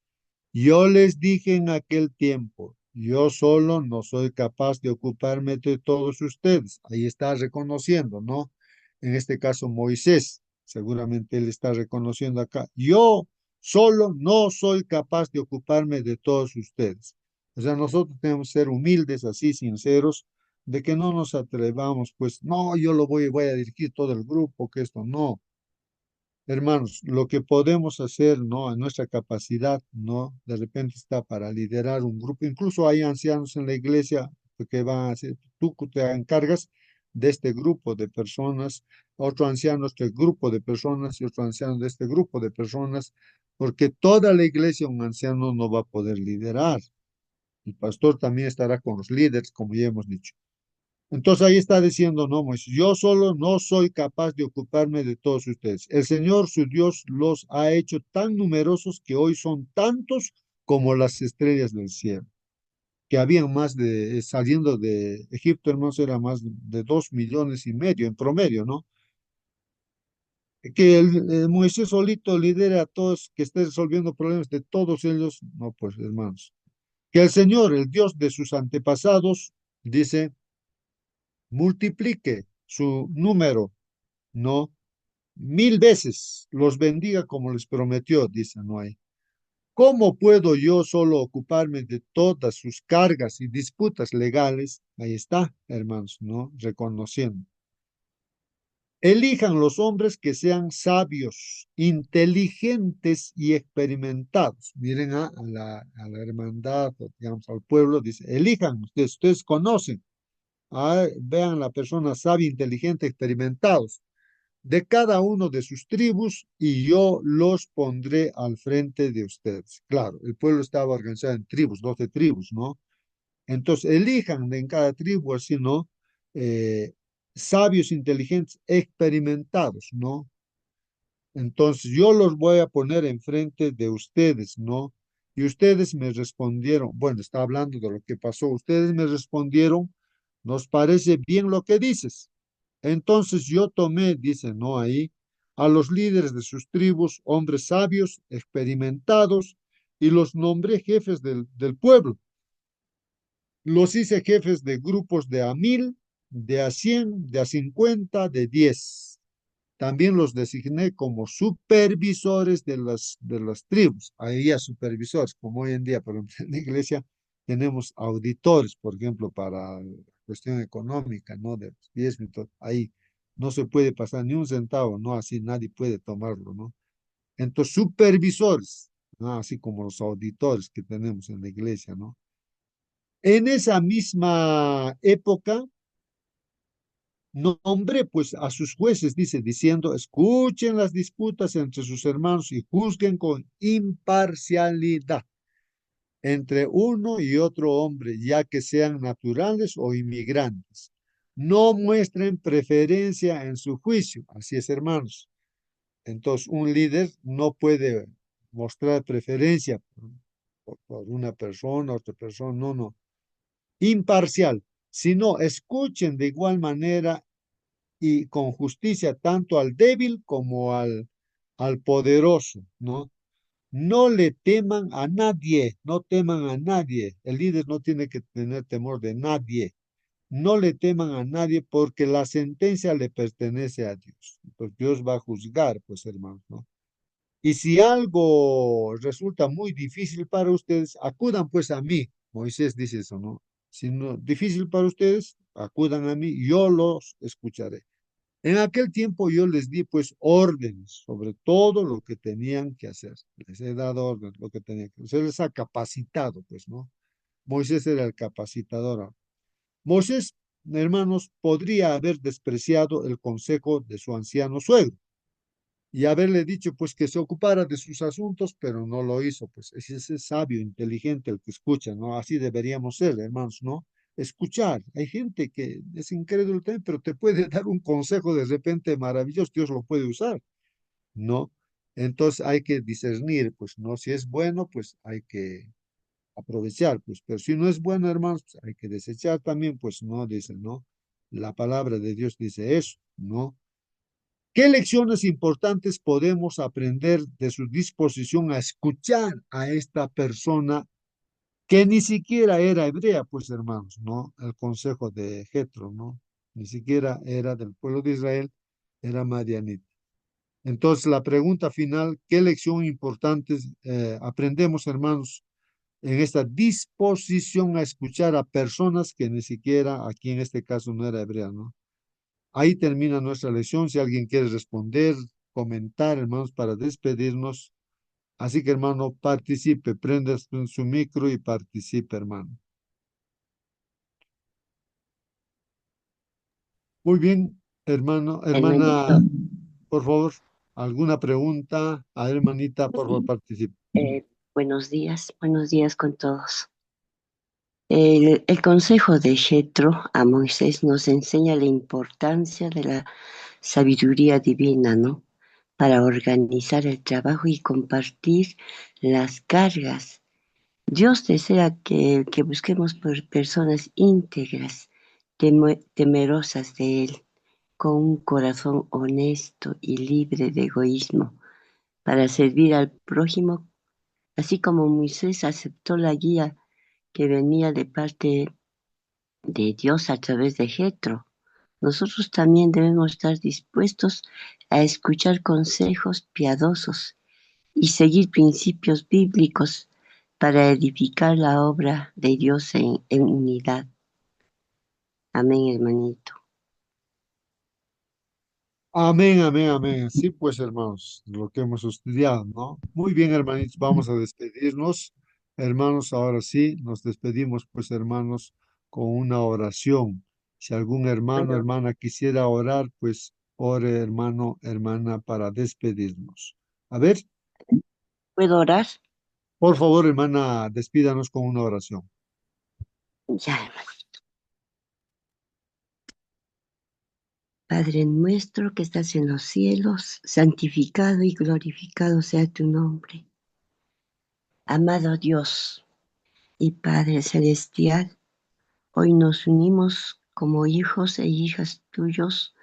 Yo les dije en aquel tiempo, yo solo no soy capaz de ocuparme de todos ustedes. Ahí está reconociendo, ¿no? En este caso Moisés, seguramente él está reconociendo acá, yo solo no soy capaz de ocuparme de todos ustedes. O sea, nosotros tenemos que ser humildes, así, sinceros, de que no nos atrevamos, pues, no, yo voy a dirigir todo el grupo, que esto no. Hermanos, lo que podemos hacer, ¿no? En nuestra capacidad, ¿no? De repente está para liderar un grupo. Incluso hay ancianos en la iglesia que van a hacer, tú te encargas de este grupo de personas, otro anciano de este grupo de personas y otro anciano de este grupo de personas, porque toda la iglesia un anciano no va a poder liderar. El pastor también estará con los líderes, como ya hemos dicho. Entonces ahí está diciendo, no, Moisés, yo solo no soy capaz de ocuparme de todos ustedes. El Señor, su Dios, los ha hecho tan numerosos que hoy son tantos como las estrellas del cielo. Que habían más de, saliendo de Egipto, hermanos, era más de 2,5 millones en promedio, ¿no? Que Moisés solito lidera a todos, que esté resolviendo problemas de todos ellos, no, pues, hermanos. Que el Señor, el Dios de sus antepasados, dice, multiplique su número, ¿no? 1000 veces los bendiga como les prometió, dice Noé. ¿Cómo puedo yo solo ocuparme de todas sus cargas y disputas legales? Ahí está, hermanos, ¿no? Reconociendo. Elijan los hombres que sean sabios, inteligentes y experimentados. Miren a la hermandad, digamos, al pueblo, dice, elijan, ustedes conocen, vean la persona sabia, inteligente, experimentados de cada uno de sus tribus y yo los pondré al frente de ustedes. Claro, el pueblo estaba organizado en tribus, 12 tribus, ¿no? Entonces, elijan en cada tribu, así, ¿no? Sabios, inteligentes, experimentados, ¿no? Entonces, yo los voy a poner enfrente de ustedes, ¿no? Y ustedes me respondieron, bueno, está hablando de lo que pasó, ustedes me respondieron, ¿nos parece bien lo que dices? Entonces yo tomé, dice, ¿no? Ahí, a los líderes de sus tribus, hombres sabios, experimentados, y los nombré jefes del pueblo. Los hice jefes de grupos de a 1000, de a 100, de a 50, de 10. También los designé como supervisores de las tribus. Había supervisores, como hoy en día, pero en la iglesia tenemos auditores, por ejemplo, para la cuestión económica, ¿no? De los diezmos, ahí no se puede pasar ni un centavo, ¿no? Así nadie puede tomarlo, ¿no? Entonces, supervisores, ¿no? Así como los auditores que tenemos en la iglesia, ¿no? En esa misma época, nombre pues a sus jueces, dice, diciendo, escuchen las disputas entre sus hermanos y juzguen con imparcialidad entre uno y otro hombre, ya que sean naturales o inmigrantes. No muestren preferencia en su juicio. Así es, hermanos. Entonces, un líder no puede mostrar preferencia por una persona, otra persona, no, no. Imparcial, sino escuchen de igual manera y con justicia tanto al débil como al poderoso, ¿no? No le teman a nadie, no teman a nadie. El líder no tiene que tener temor de nadie. No le teman a nadie porque la sentencia le pertenece a Dios. Pues Dios va a juzgar, pues hermanos, ¿no? Y si algo resulta muy difícil para ustedes, acudan pues a mí. Moisés dice eso, ¿no? Si no difícil para ustedes, acudan a mí, yo los escucharé. En aquel tiempo yo les di pues órdenes sobre todo lo que tenían que hacer. Les he dado órdenes, lo que tenían que hacer. Se les ha capacitado, pues, ¿no? Moisés era el capacitador. Moisés, hermanos, podría haber despreciado el consejo de su anciano suegro y haberle dicho pues que se ocupara de sus asuntos, pero no lo hizo, pues es ese sabio, inteligente el que escucha, ¿no? Así deberíamos ser, hermanos, ¿no? Escuchar. Hay gente que es incrédula también, pero te puede dar un consejo de repente maravilloso, Dios lo puede usar, ¿no? Entonces hay que discernir, pues, ¿no? Si es bueno, pues hay que aprovechar, pues, pero si no es bueno, hermanos, pues, hay que desechar también, pues, ¿no? Dice, ¿no? La palabra de Dios dice eso, ¿no? ¿Qué lecciones importantes podemos aprender de su disposición a escuchar a esta persona que ni siquiera era hebrea, pues hermanos, ¿no? El consejo de Jetro, ¿no? Ni siquiera era del pueblo de Israel, era madianita. Entonces, la pregunta final, ¿qué lección importante aprendemos, hermanos, en esta disposición a escuchar a personas que ni siquiera, aquí en este caso, no era hebrea, ¿no? Ahí termina nuestra lección. Si alguien quiere responder, comentar, hermanos, para despedirnos. Así que, hermano, participe, prenda su micro y participe, hermano. Muy bien, hermano, hermana, Hermanito, por favor, ¿alguna pregunta? A ver, hermanita, por favor, participe. buenos días con todos. El consejo de Jethro a Moisés nos enseña la importancia de la sabiduría divina, ¿no? Para organizar el trabajo y compartir las cargas. Dios desea que busquemos por personas íntegras, temerosas de Él, con un corazón honesto y libre de egoísmo, para servir al prójimo, así como Moisés aceptó la guía que venía de parte de Dios a través de Jetro. Nosotros también debemos estar dispuestos a escuchar consejos piadosos y seguir principios bíblicos para edificar la obra de Dios en unidad. Amén, hermanito. Amén, amén, amén. Sí, pues, hermanos, lo que hemos estudiado, ¿no? Muy bien, hermanitos, vamos a despedirnos. Hermanos, ahora sí, nos despedimos, pues, hermanos, con una oración. Si algún hermano, ¿Puedo, hermana quisiera orar, pues, ore, hermano, hermana, para despedirnos. A ver, ¿Puedo orar? por favor, hermana, despídanos con una oración. Ya, hermano. Padre nuestro que estás en los cielos, santificado y glorificado sea tu nombre. Amado Dios y Padre celestial, hoy nos unimos como hijos e hijas tuyos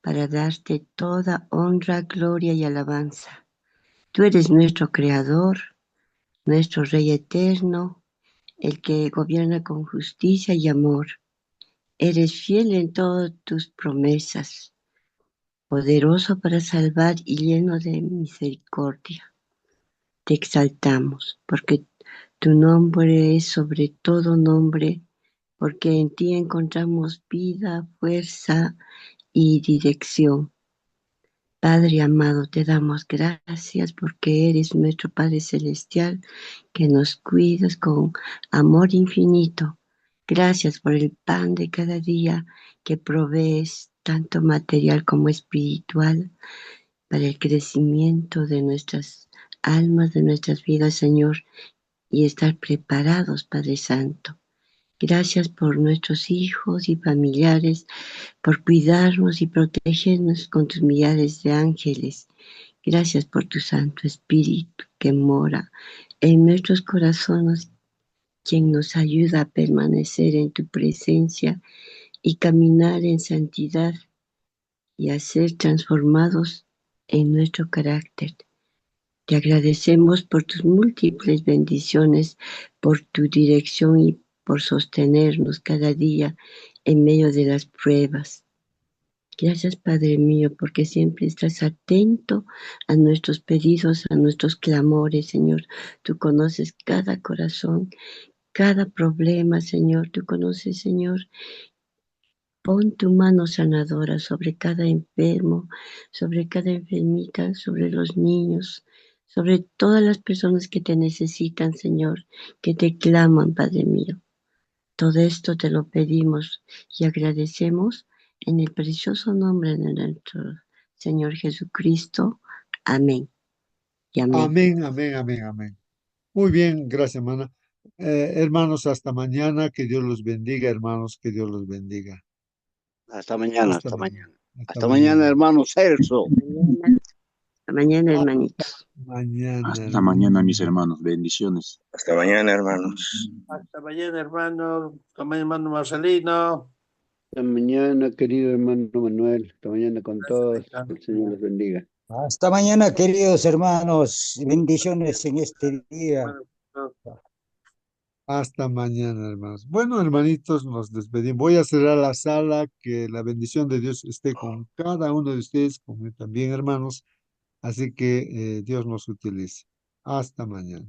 para darte toda honra, gloria y alabanza. Tú eres nuestro Creador, nuestro Rey eterno, el que gobierna con justicia y amor. Eres fiel en todas tus promesas, poderoso para salvar y lleno de misericordia. Te exaltamos, porque tu nombre es sobre todo nombre, porque en ti encontramos vida, fuerza y dirección. Padre amado, te damos gracias porque eres nuestro Padre Celestial, que nos cuidas con amor infinito. Gracias por el pan de cada día que provees, tanto material como espiritual, para el crecimiento de nuestras almas, de nuestras vidas, Señor, y estar preparados, Padre Santo. Gracias por nuestros hijos y familiares, por cuidarnos y protegernos con tus millares de ángeles. Gracias por tu Santo Espíritu que mora en nuestros corazones, quien nos ayuda a permanecer en tu presencia y caminar en santidad y a ser transformados en nuestro carácter. Te agradecemos por tus múltiples bendiciones, por tu dirección y por sostenernos cada día en medio de las pruebas. Gracias, Padre mío, porque siempre estás atento a nuestros pedidos, a nuestros clamores, Señor. Tú conoces cada corazón, cada problema, Señor. Tú conoces, Señor. Pon tu mano sanadora sobre cada enfermo, sobre cada enfermita, sobre los niños, sobre todas las personas que te necesitan, Señor, que te claman, Padre mío. Todo esto te lo pedimos y agradecemos en el precioso nombre de nuestro Señor Jesucristo. Amén. Y amén. Amén, amén, amén, amén. Muy bien, gracias, hermana. Hermanos, hasta mañana. Que Dios los bendiga, hermanos, que Dios los bendiga. Hasta mañana, Hasta hasta mañana. mañana. Hasta mañana, hermano Celso. Hasta mañana, hermanitos. Mañana. Hasta mañana, mis hermanos. Bendiciones. Hasta mañana, hermanos. Hasta mañana, hermano. También, hermano Marcelino. Hasta mañana, querido hermano Manuel. Hasta mañana con todos. Que el Señor los bendiga. Hasta mañana, queridos hermanos. Bendiciones en este día. Hasta mañana, hermanos. Bueno, hermanitos, nos despedimos. Voy a cerrar la sala. Que la bendición de Dios esté con cada uno de ustedes, conmigo también, hermanos. Así que Dios nos utilice. Hasta mañana.